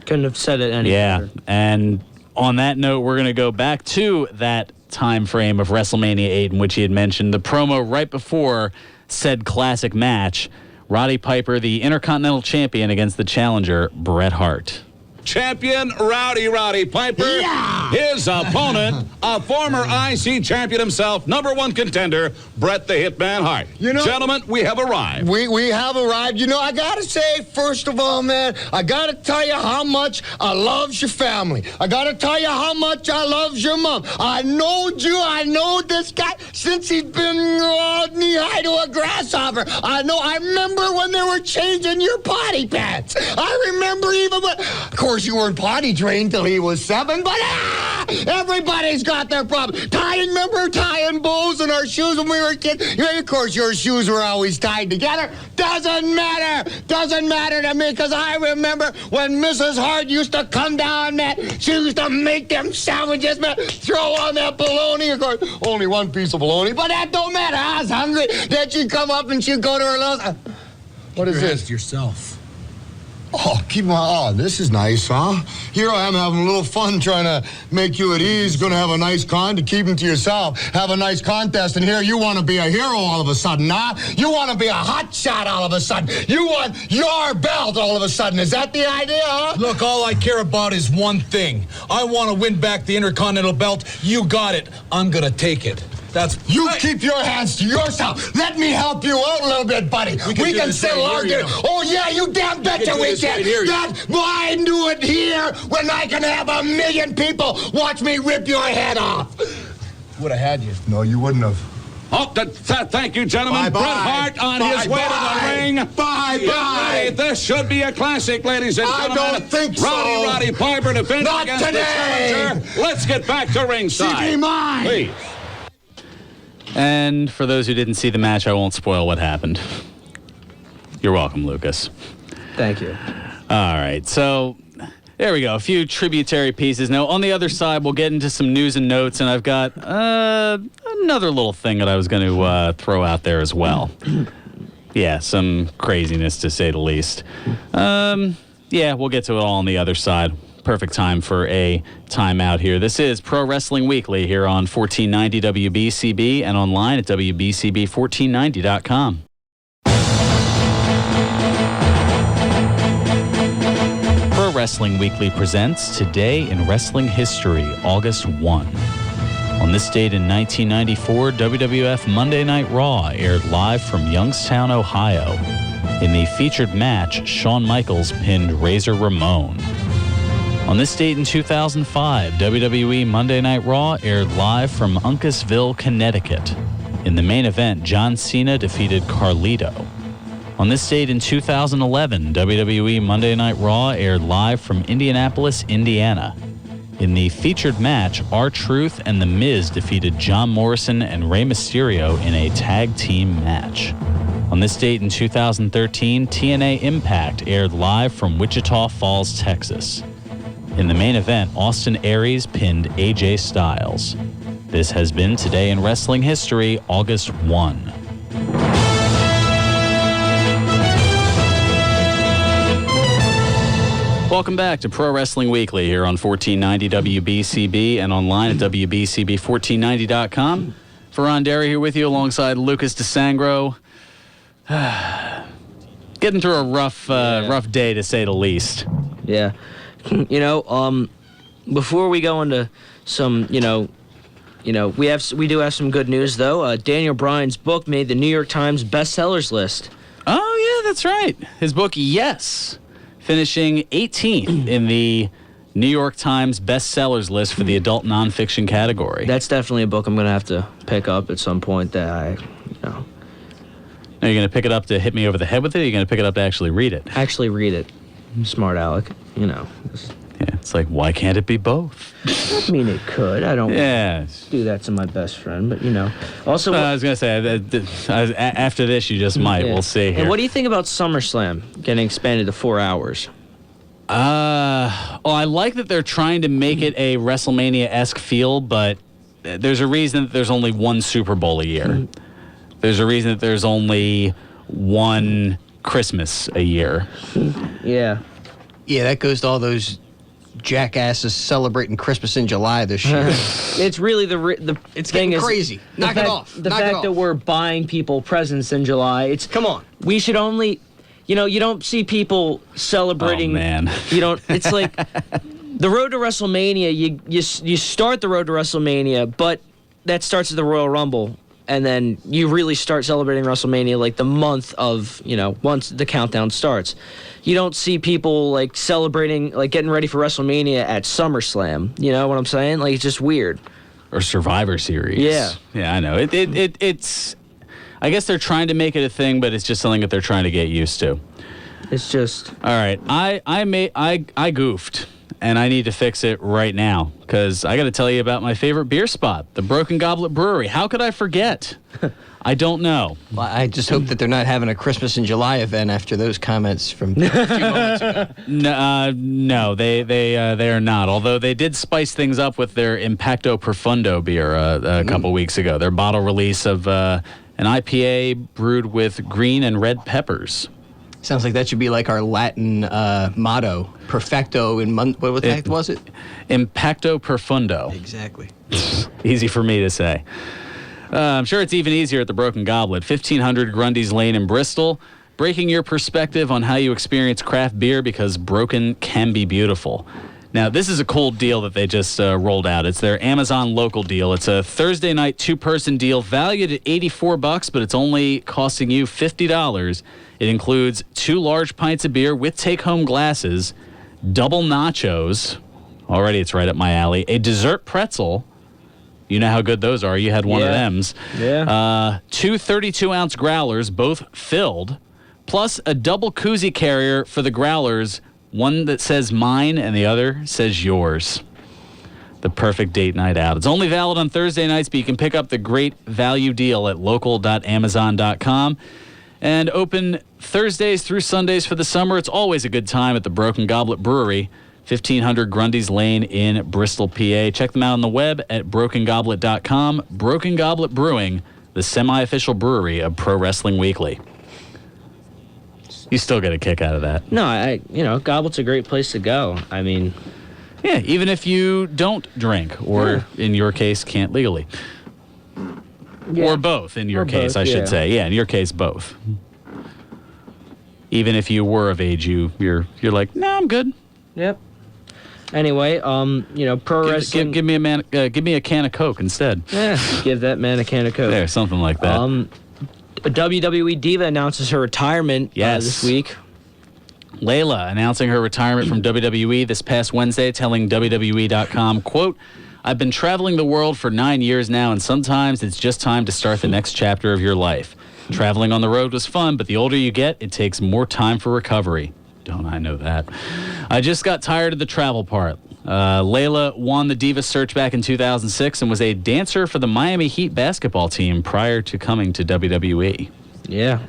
[SPEAKER 5] Couldn't have said it any better.
[SPEAKER 4] And on that note, we're going to go back to that time frame of WrestleMania 8 in which he had mentioned the promo right before said classic match. Roddy Piper, the Intercontinental Champion, against the challenger, Bret Hart.
[SPEAKER 7] Champion Rowdy Piper.
[SPEAKER 1] Yeah!
[SPEAKER 7] His opponent, a former IC champion himself, #1 contender, Bret the Hitman Hart.
[SPEAKER 1] You know,
[SPEAKER 7] gentlemen, we have arrived.
[SPEAKER 1] We have arrived. You know, I gotta say, first of all, man, I gotta tell you how much I loves your family. I gotta tell you how much I loves your mom. I knowed you. I know this guy since he's been knee-high to a grasshopper. I remember when they were changing your potty pads. I remember even when, of course, you weren't potty trained till he was 7, but everybody's got their problem. Remember tying bows in our shoes when we were kids? You know, of course, your shoes were always tied together. Doesn't matter to me, because I remember when Mrs. Hart used to come down, man. She used to make them sandwiches, man. Throw on that bologna. Of course, only one piece of bologna, but that don't matter. I was hungry. Then she'd come up and she'd go to her little... What is this?
[SPEAKER 3] Yourself.
[SPEAKER 1] Oh, this is nice, huh? Here I am having a little fun trying to make you at ease. Going to have a nice con to keep them to yourself. Have a nice contest, and here you want to be a hero all of a sudden, huh? You want to be a hot shot all of a sudden. You want your belt all of a sudden. Is that the idea, huh?
[SPEAKER 3] Look, all I care about is one thing. I want to win back the Intercontinental belt. You got it. I'm going to take it.
[SPEAKER 1] You keep your hands to yourself. Let me help you out a little bit, buddy. We can settle arguments. Oh, yeah, you damn betcha we can. I do it here when I can have 1 million people watch me rip your head off.
[SPEAKER 3] Would have had you.
[SPEAKER 1] No, you wouldn't have.
[SPEAKER 7] Oh, thank you, gentlemen.
[SPEAKER 1] Bye-bye.
[SPEAKER 7] Bret Hart on his way to the ring.
[SPEAKER 1] Bye-bye.
[SPEAKER 7] This should be a classic, ladies and gentlemen.
[SPEAKER 1] I don't think so.
[SPEAKER 7] Roddy Piper defending
[SPEAKER 1] Not
[SPEAKER 7] against
[SPEAKER 1] today.
[SPEAKER 7] the challenger. Let's get back to ringside.
[SPEAKER 1] She be mine.
[SPEAKER 7] Please.
[SPEAKER 4] And for those who didn't see the match, I won't spoil what happened. You're welcome, Lucas.
[SPEAKER 5] Thank you.
[SPEAKER 4] All right, so there we go. A few tributary pieces. Now, on the other side, we'll get into some news and notes, and I've got another little thing that I was going to throw out there as well. Yeah, some craziness, to say the least. Yeah, we'll get to it all on the other side. Perfect time for a timeout here. This is Pro Wrestling Weekly here on 1490 WBCB and online at WBCB1490.com. Pro Wrestling Weekly presents Today in Wrestling History, August 1. On this date in 1994, WWF Monday Night Raw aired live from Youngstown, Ohio. In the featured match, Shawn Michaels pinned Razor Ramon. On this date in 2005, WWE Monday Night Raw aired live from Uncasville, Connecticut. In the main event, John Cena defeated Carlito. On this date in 2011, WWE Monday Night Raw aired live from Indianapolis, Indiana. In the featured match, R-Truth and The Miz defeated John Morrison and Rey Mysterio in a tag team match. On this date in 2013, TNA Impact aired live from Wichita Falls, Texas. In the main event, Austin Aries pinned AJ Styles. This has been Today in Wrestling History, August 1. Welcome back to Pro Wrestling Weekly here on 1490 WBCB and online at WBCB1490.com. Fearon Derry here with you alongside Lucas DeSangro. Getting through a rough day, to say the least.
[SPEAKER 5] Yeah. You know, before we go into some, we do have some good news though. Daniel Bryan's book made the New York Times bestsellers list.
[SPEAKER 4] Oh yeah, that's right. His book, Yes, finishing 18th in the New York Times bestsellers list for the adult nonfiction category.
[SPEAKER 5] That's definitely a book I'm gonna have to pick up at some point. Now
[SPEAKER 4] you're gonna pick it up to hit me over the head with it, or you're gonna pick it up to actually read it?
[SPEAKER 5] Actually read it. Smart Alec,
[SPEAKER 4] Yeah, it's like, why can't it be both?
[SPEAKER 5] I mean, it could. I don't do that to my best friend, but, Also,
[SPEAKER 4] I was going to say, after this, you just might. Yeah. We'll see here.
[SPEAKER 5] And what do you think about SummerSlam getting expanded to 4 hours?
[SPEAKER 4] I like that they're trying to make it a WrestleMania-esque feel, but there's a reason that there's only one Super Bowl a year. There's a reason that there's only one Christmas a year.
[SPEAKER 5] Yeah.
[SPEAKER 6] Yeah, that goes to all those jackasses celebrating Christmas in July this year.
[SPEAKER 5] It's really the
[SPEAKER 6] It's
[SPEAKER 5] thing
[SPEAKER 6] getting
[SPEAKER 5] is
[SPEAKER 6] crazy. Knock it off.
[SPEAKER 5] The
[SPEAKER 6] Knock it
[SPEAKER 5] fact
[SPEAKER 6] off.
[SPEAKER 5] that we're buying people presents in July. It's
[SPEAKER 6] Come on.
[SPEAKER 5] We should only, you don't see people celebrating.
[SPEAKER 4] Oh, man.
[SPEAKER 5] It's like the road to WrestleMania. You start the road to WrestleMania, but that starts at the Royal Rumble. And then you really start celebrating WrestleMania like the month of, once the countdown starts. You don't see people like celebrating, like getting ready for WrestleMania at SummerSlam. You know what I'm saying? Like, it's just weird.
[SPEAKER 4] Or Survivor Series.
[SPEAKER 5] Yeah.
[SPEAKER 4] Yeah, I know. It's. I guess they're trying to make it a thing, but it's just something that they're trying to get used to.
[SPEAKER 5] It's just.
[SPEAKER 4] All right, I goofed, and I need to fix it right now because I got to tell you about my favorite beer spot, the Broken Goblet Brewery. How could I forget? I don't know.
[SPEAKER 6] Well, I just hope that they're not having a Christmas in July event after those comments from a few moments ago.
[SPEAKER 4] No, they are not. Although they did spice things up with their Impacto Profundo beer a couple weeks ago. Their bottle release of an IPA brewed with green and red peppers.
[SPEAKER 6] Sounds like that should be like our Latin motto, perfecto in what the heck was it?
[SPEAKER 4] Impacto Profundo.
[SPEAKER 6] Exactly.
[SPEAKER 4] Easy for me to say. I'm sure it's even easier at the Broken Goblet, 1500 Grundy's Lane in Bristol, breaking your perspective on how you experience craft beer because broken can be beautiful. Now, this is a cool deal that they just rolled out. It's their Amazon local deal. It's a Thursday night two-person deal valued at $84, but it's only costing you $50. It includes 2 large pints of beer with take-home glasses, double nachos. Already it's right up my alley. A dessert pretzel. You know how good those are. You had one of them's.
[SPEAKER 5] Yeah.
[SPEAKER 4] 2 32-ounce growlers, both filled, plus a double koozie carrier for the growlers, one that says mine and the other says yours. The perfect date night out. It's only valid on Thursday nights, but you can pick up the great value deal at local.amazon.com. And open Thursdays through Sundays for the summer. It's always a good time at the Broken Goblet Brewery, 1500 Grundy's Lane in Bristol, PA. Check them out on the web at brokengoblet.com. Broken Goblet Brewing, the semi-official brewery of Pro Wrestling Weekly. You still get a kick out of that.
[SPEAKER 5] No, Goblet's a great place to go. I mean,
[SPEAKER 4] yeah, even if you don't drink, or in your case, can't legally.
[SPEAKER 5] Yeah.
[SPEAKER 4] Or both, in your case,
[SPEAKER 5] both,
[SPEAKER 4] I should say. Yeah, in your case, both. Even if you were of age, you're like, no, I'm good.
[SPEAKER 5] Yep. Anyway, pro wrestling.
[SPEAKER 4] Give me a can of Coke instead.
[SPEAKER 5] Yeah, give that man a can of Coke.
[SPEAKER 4] There, something like that.
[SPEAKER 5] A WWE diva announces her retirement this week.
[SPEAKER 4] Layla announcing her retirement from WWE this past Wednesday, telling WWE.com, quote, I've been traveling the world for 9 years now, and sometimes it's just time to start the next chapter of your life. Traveling on the road was fun, but the older you get, it takes more time for recovery. Don't I know that? I just got tired of the travel part. Layla won the Diva Search back in 2006 and was a dancer for the Miami Heat basketball team prior to coming to WWE.
[SPEAKER 5] Yeah.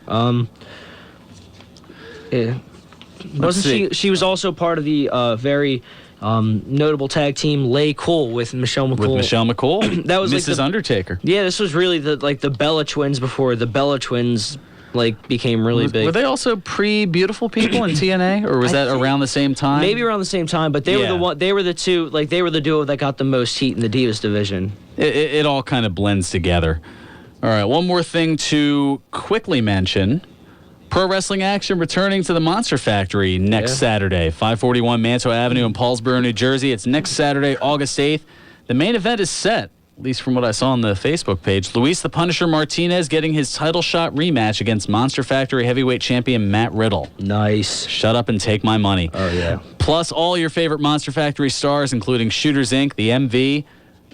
[SPEAKER 5] Wasn't she was also part of the very notable tag team Lay Cool with Michelle McCool.
[SPEAKER 4] With Michelle McCool?
[SPEAKER 5] That was
[SPEAKER 4] Mrs. Undertaker.
[SPEAKER 5] Yeah, this was really the Bella Twins before the Bella Twins became really big.
[SPEAKER 4] Were they also pre-Beautiful People in TNA, or was that around the same time?
[SPEAKER 5] Maybe around the same time, but they were the one. They were the two. They were the duo that got the most heat in the Divas division.
[SPEAKER 4] It all kind of blends together. All right, one more thing to quickly mention. Pro wrestling action returning to the Monster Factory next Saturday, 541 Manto Avenue in Paulsboro, New Jersey. It's next Saturday, August 8th. The main event is set, at least from what I saw on the Facebook page. Luis the Punisher Martinez getting his title shot rematch against Monster Factory heavyweight champion Matt Riddle.
[SPEAKER 5] Nice.
[SPEAKER 4] Shut up and take my money.
[SPEAKER 5] Oh, yeah.
[SPEAKER 4] Plus all your favorite Monster Factory stars, including Shooters Inc., the MV,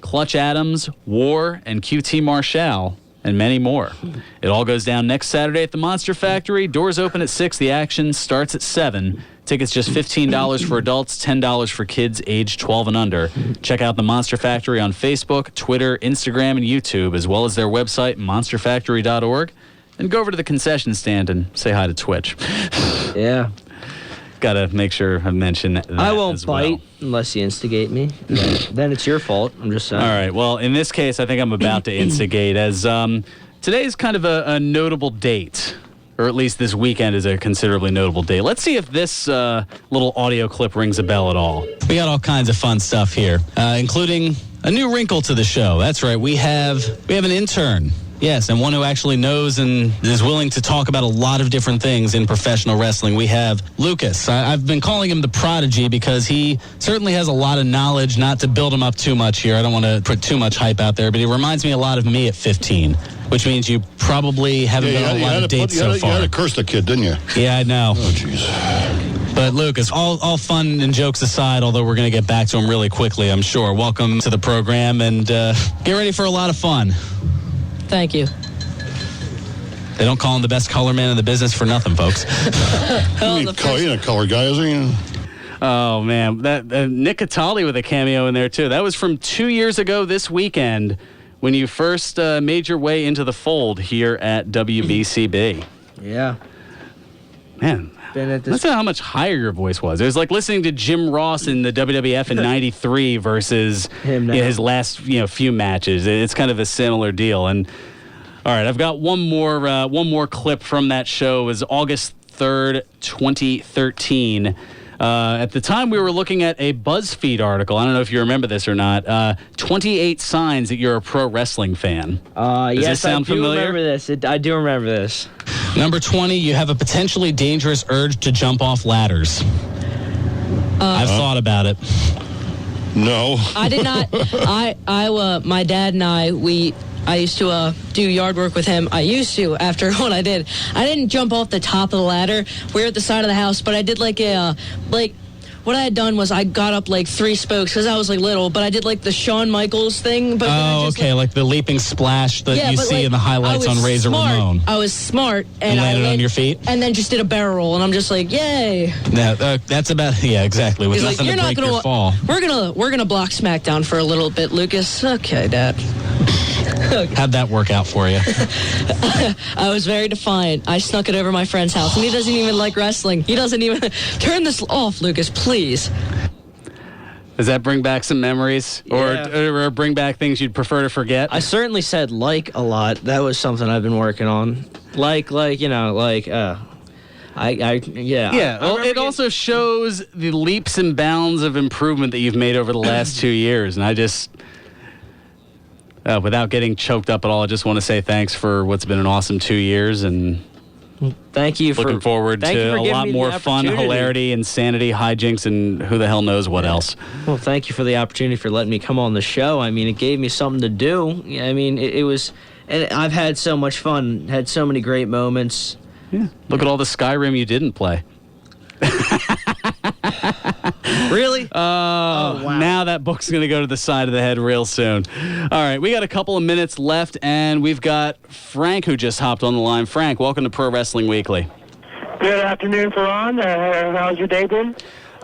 [SPEAKER 4] Clutch Adams, War, and QT Marshall, and many more. It all goes down next Saturday at the Monster Factory. Doors open at 6. The action starts at 7. Tickets just $15 for adults, $10 for kids aged 12 and under. Check out the Monster Factory on Facebook, Twitter, Instagram, and YouTube, as well as their website, monsterfactory.org. And go over to the concession stand and say hi to Twitch.
[SPEAKER 5] Yeah.
[SPEAKER 4] got to make sure I mention that
[SPEAKER 5] I won't
[SPEAKER 4] as well.
[SPEAKER 5] bite unless you instigate me. Then it's your fault. I'm just saying.
[SPEAKER 4] All right. Well, in this case, I think I'm about to instigate, as today is kind of a notable date, or at least this weekend is a considerably notable date. Let's see if this little audio clip rings a bell at all.
[SPEAKER 9] We got all kinds of fun stuff here, including a new wrinkle to the show. That's right. We have an intern. Yes, and one who actually knows and is willing to talk about a lot of different things in professional wrestling. We have Lucas. I've been calling him the Prodigy because he certainly has a lot of knowledge, not to build him up too much here. I don't want to put too much hype out there, but he reminds me a lot of me at 15, which means you probably haven't been on a lot of dates so far.
[SPEAKER 10] You had to curse the kid, didn't you?
[SPEAKER 9] Yeah, I know.
[SPEAKER 10] Oh, jeez.
[SPEAKER 9] But Lucas, all fun and jokes aside, although we're going to get back to him really quickly, I'm sure. Welcome to the program, and get ready for a lot of fun.
[SPEAKER 11] Thank you.
[SPEAKER 9] They don't call him the best color man in the business for nothing, folks.
[SPEAKER 10] He ain't a color guy, is he?
[SPEAKER 4] Oh, man. That Nick Catali with a cameo in there, too. That was from 2 years ago this weekend when you first made your way into the fold here at WBCB.
[SPEAKER 5] Yeah.
[SPEAKER 4] Man, that's how much higher your voice was. It was like listening to Jim Ross in the WWF in '93 versus his last few matches. It's kind of a similar deal. And all right, I've got one more clip from that show. It was August 3rd, 2013. At the time, we were looking at a BuzzFeed article. I don't know if you remember this or not. 28 signs that you're a pro wrestling fan. Does this sound familiar?
[SPEAKER 5] Remember this. I do remember this.
[SPEAKER 9] Number 20, you have a potentially dangerous urge to jump off ladders. I've thought about it.
[SPEAKER 10] No.
[SPEAKER 11] I did not. My dad and I used to do yard work with him. I used to, after what I did. I didn't jump off the top of the ladder. We were at the side of the house, but I did what I had done was I got up like 3 spokes because I was like little, but I did like the Shawn Michaels thing. But
[SPEAKER 9] like the leaping splash that you see in the highlights on Razor Ramon.
[SPEAKER 11] I was smart
[SPEAKER 9] and landed on your feet,
[SPEAKER 11] and then just did a barrel roll, and I'm just like, yay!
[SPEAKER 9] Yeah, that's about exactly. With nothing to break your fall.
[SPEAKER 11] We're gonna block SmackDown for a little bit, Lucas. Okay, Dad.
[SPEAKER 9] How'd that work out for you?
[SPEAKER 11] I was very defiant. I snuck it over my friend's house, and he doesn't even like wrestling. He doesn't even... Turn this off, Lucas, please.
[SPEAKER 4] Does that bring back some memories?
[SPEAKER 5] Yeah.
[SPEAKER 4] Or bring back things you'd prefer to forget?
[SPEAKER 5] I certainly said a lot. That was something I've been working on. Yeah.
[SPEAKER 4] Well, it also shows the leaps and bounds of improvement that you've made over the last 2 years, and I just... without getting choked up at all, I just want to say thanks for what's been an awesome 2 years, and
[SPEAKER 5] thank you.
[SPEAKER 4] Looking forward to a lot more fun, hilarity, insanity, hijinks, and who the hell knows what else.
[SPEAKER 5] Well, thank you for the opportunity for letting me come on the show. I mean, it gave me something to do. I mean, it was, and I've had so much fun, had so many great moments.
[SPEAKER 4] Yeah. Look at all the Skyrim you didn't play.
[SPEAKER 5] Really?
[SPEAKER 4] Oh, wow. Now that book's going to go to the side of the head real soon. All right, we got a couple of minutes left, and we've got Frank who just hopped on the line. Frank, welcome to Pro Wrestling Weekly.
[SPEAKER 12] Good afternoon, Fearon. How's your day been?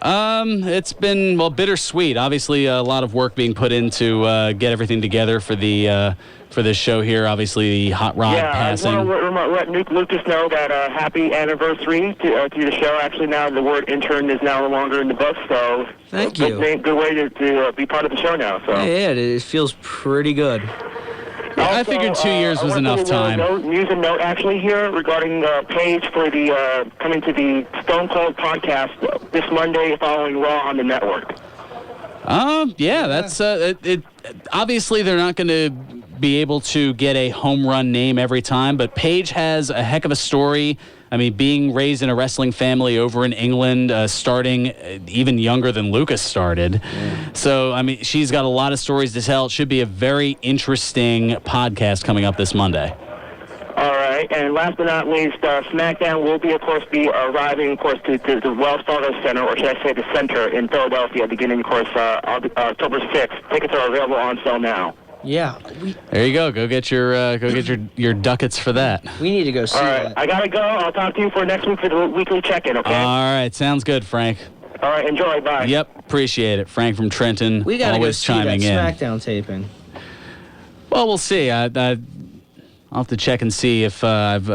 [SPEAKER 4] It's been, bittersweet. Obviously, a lot of work being put in to get everything together for this show here. Obviously, the Hot Rod passing.
[SPEAKER 12] I want to let Lucas know that happy anniversary to the show. Actually, now the word intern is now no longer in the book, so
[SPEAKER 5] thank you.
[SPEAKER 12] Good way to be part of the show now. So
[SPEAKER 5] yeah, it feels pretty good.
[SPEAKER 4] Also, I figured 2 years was enough time.
[SPEAKER 12] News and note actually here regarding Paige for the coming to the Stone Cold podcast this Monday following Raw on the network.
[SPEAKER 4] Yeah, that's it. Obviously, they're not going to be able to get a home run name every time, but Paige has a heck of a story. I mean, being raised in a wrestling family over in England, starting even younger than Lucas started. Yeah. So, I mean, she's got a lot of stories to tell. It should be a very interesting podcast coming up this Monday.
[SPEAKER 12] All right, and last but not least, SmackDown will be, of course, arriving, of course, to the Wells Fargo Center, or should I say the Center in Philadelphia, beginning, of course, October 6th. Tickets are available on sale now.
[SPEAKER 5] Yeah.
[SPEAKER 4] There you go. Go get your ducats for that.
[SPEAKER 5] We need to go see that.
[SPEAKER 12] All right, I gotta go. I'll talk to you for next week for the weekly check-in. Okay.
[SPEAKER 4] All right, sounds good, Frank.
[SPEAKER 12] All right, enjoy. Bye.
[SPEAKER 4] Yep, apprite it. Frank from Trenton.
[SPEAKER 5] We gotta
[SPEAKER 4] always
[SPEAKER 5] go see
[SPEAKER 4] chiming
[SPEAKER 5] that
[SPEAKER 4] in.
[SPEAKER 5] SmackDown taping.
[SPEAKER 4] Well, we'll see. I'll have to check and see if I've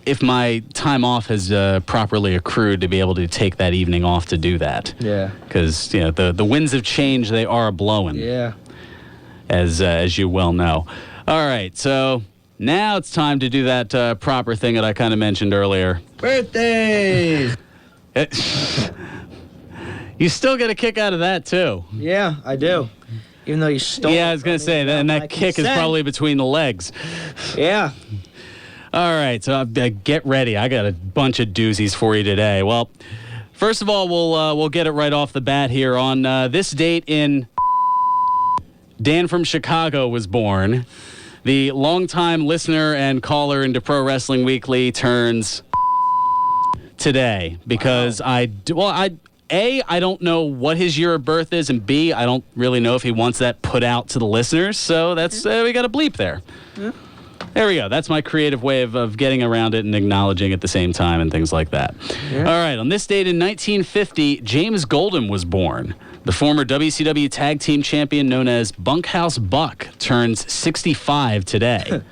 [SPEAKER 4] if my time off has properly accrued to be able to take that evening off to do that.
[SPEAKER 5] Yeah.
[SPEAKER 4] Because the winds of change, they are blowing.
[SPEAKER 5] Yeah.
[SPEAKER 4] As you well know. All right, so now it's time to do that proper thing that I kind of mentioned earlier.
[SPEAKER 5] Birthdays!
[SPEAKER 4] You still get a kick out of that, too.
[SPEAKER 5] Yeah, I do. Even though you stole.
[SPEAKER 4] Yeah, I was going to say, and that kick is probably between the legs.
[SPEAKER 5] Yeah.
[SPEAKER 4] All right, so get ready. I got a bunch of doozies for you today. Well, first of all, we'll get it right off the bat here. On this date in Dan from Chicago was born. The longtime listener and caller into Pro Wrestling Weekly turns today because I don't know what his year of birth is, and B, I don't really know if he wants that put out to the listeners, so that's we got a bleep there. Yeah. There we go. That's my creative way of getting around it and acknowledging at the same time and things like that. Yeah. All right, on this date in 1950, James Golden was born. The former WCW Tag Team Champion known as Bunkhouse Buck turns 65 today.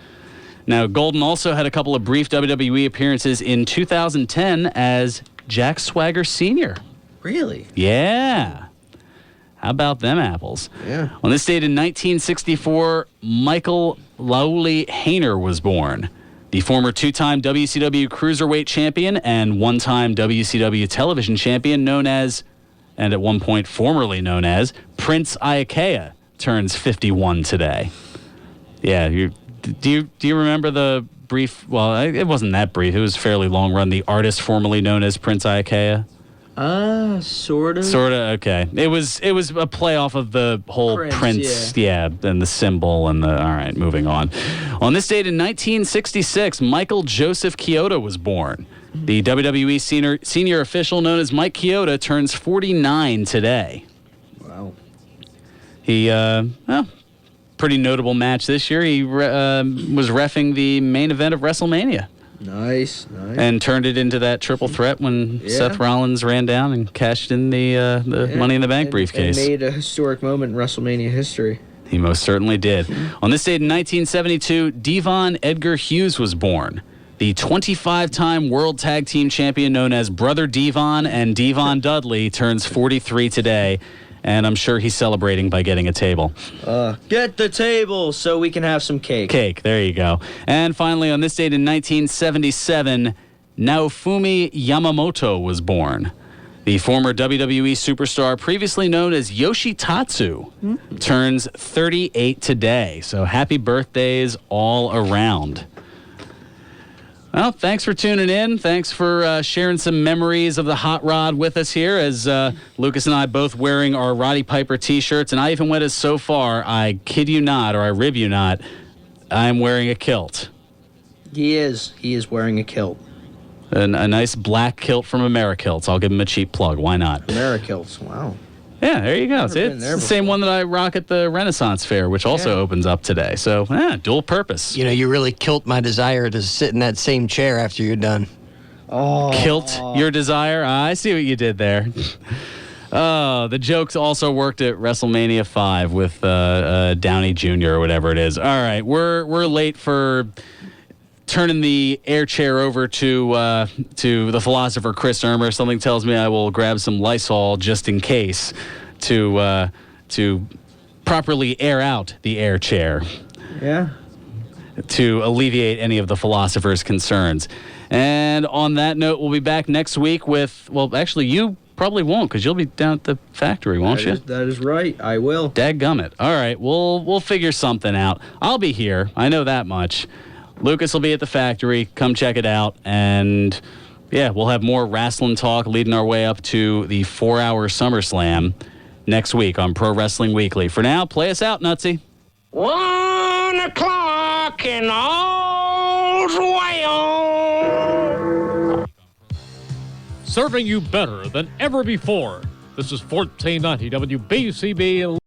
[SPEAKER 4] Now, Golden also had a couple of brief WWE appearances in 2010 as Jack Swagger Sr.
[SPEAKER 5] Really?
[SPEAKER 4] Yeah. How about them apples?
[SPEAKER 5] Yeah.
[SPEAKER 4] On this date in 1964, Michael Lowley Hayner was born. The former two-time WCW Cruiserweight Champion and one-time WCW Television Champion known as, and at one point formerly known as, Prince Iaukea turns 51 today. Yeah, do you remember the brief, well, it wasn't that brief, it was a fairly long run, the artist formerly known as Prince Iaukea?
[SPEAKER 5] Sort of.
[SPEAKER 4] Sort of, okay. It was a play off of the whole Prince, yeah, and the symbol and the, all right, moving on. On this date in 1966, Michael Joseph Chioda was born. The WWE senior official known as Mike Chioda turns 49 today.
[SPEAKER 5] Wow.
[SPEAKER 4] He, pretty notable match this year. He was reffing the main event of WrestleMania.
[SPEAKER 5] Nice.
[SPEAKER 4] And turned it into that triple threat when Seth Rollins ran down and cashed in the Money in the Bank briefcase.
[SPEAKER 5] And made a historic moment in WrestleMania history.
[SPEAKER 4] He most certainly did. On this date in 1972, Devon Edgar Hughes was born. The 25-time World Tag Team Champion known as Brother Devon and Devon Dudley turns 43 today. And I'm sure he's celebrating by getting a table.
[SPEAKER 5] Get the table so we can have some cake.
[SPEAKER 4] Cake, there you go. And finally, on this date in 1977, Naofumi Yamamoto was born. The former WWE superstar, previously known as Yoshitatsu, turns 38 today. So happy birthdays all around. Well, thanks for tuning in. Thanks for sharing some memories of the Hot Rod with us here as Lucas and I both wearing our Roddy Piper T-shirts. And I even went as so far, I kid you not, or I rib you not, I'm wearing a kilt.
[SPEAKER 5] He is wearing a kilt.
[SPEAKER 4] A nice black kilt from AmeriKilts. I'll give him a cheap plug. Why not?
[SPEAKER 5] AmeriKilts, wow.
[SPEAKER 4] Yeah, there you go. It's the same one that I rock at the Renaissance Fair, which also opens up today. So, dual purpose.
[SPEAKER 6] You know, you really kilt my desire to sit in that same chair after you're done.
[SPEAKER 5] Oh.
[SPEAKER 4] Kilt your desire? I see what you did there. Oh, the jokes also worked at WrestleMania 5 with Downey Jr. or whatever it is. All right, we're late for turning the air chair over to the philosopher Chris Ermer. Something tells me I will grab some Lysol just in case to properly air out the air chair.
[SPEAKER 5] Yeah.
[SPEAKER 4] To alleviate any of the philosopher's concerns. And on that note, we'll be back next week with, well, actually, you probably won't because you'll be down at the factory, won't you?
[SPEAKER 5] That is right. I will.
[SPEAKER 4] Dadgummit. All right, we'll figure something out. I'll be here. I know that much. Lucas will be at the factory. Come check it out. And, yeah, we'll have more wrestling talk leading our way up to the 4-hour SummerSlam next week on Pro Wrestling Weekly. For now, play us out, Nutsy.
[SPEAKER 13] 1 o'clock in all's well.
[SPEAKER 14] Serving you better than ever before. This is 1490 WBCB.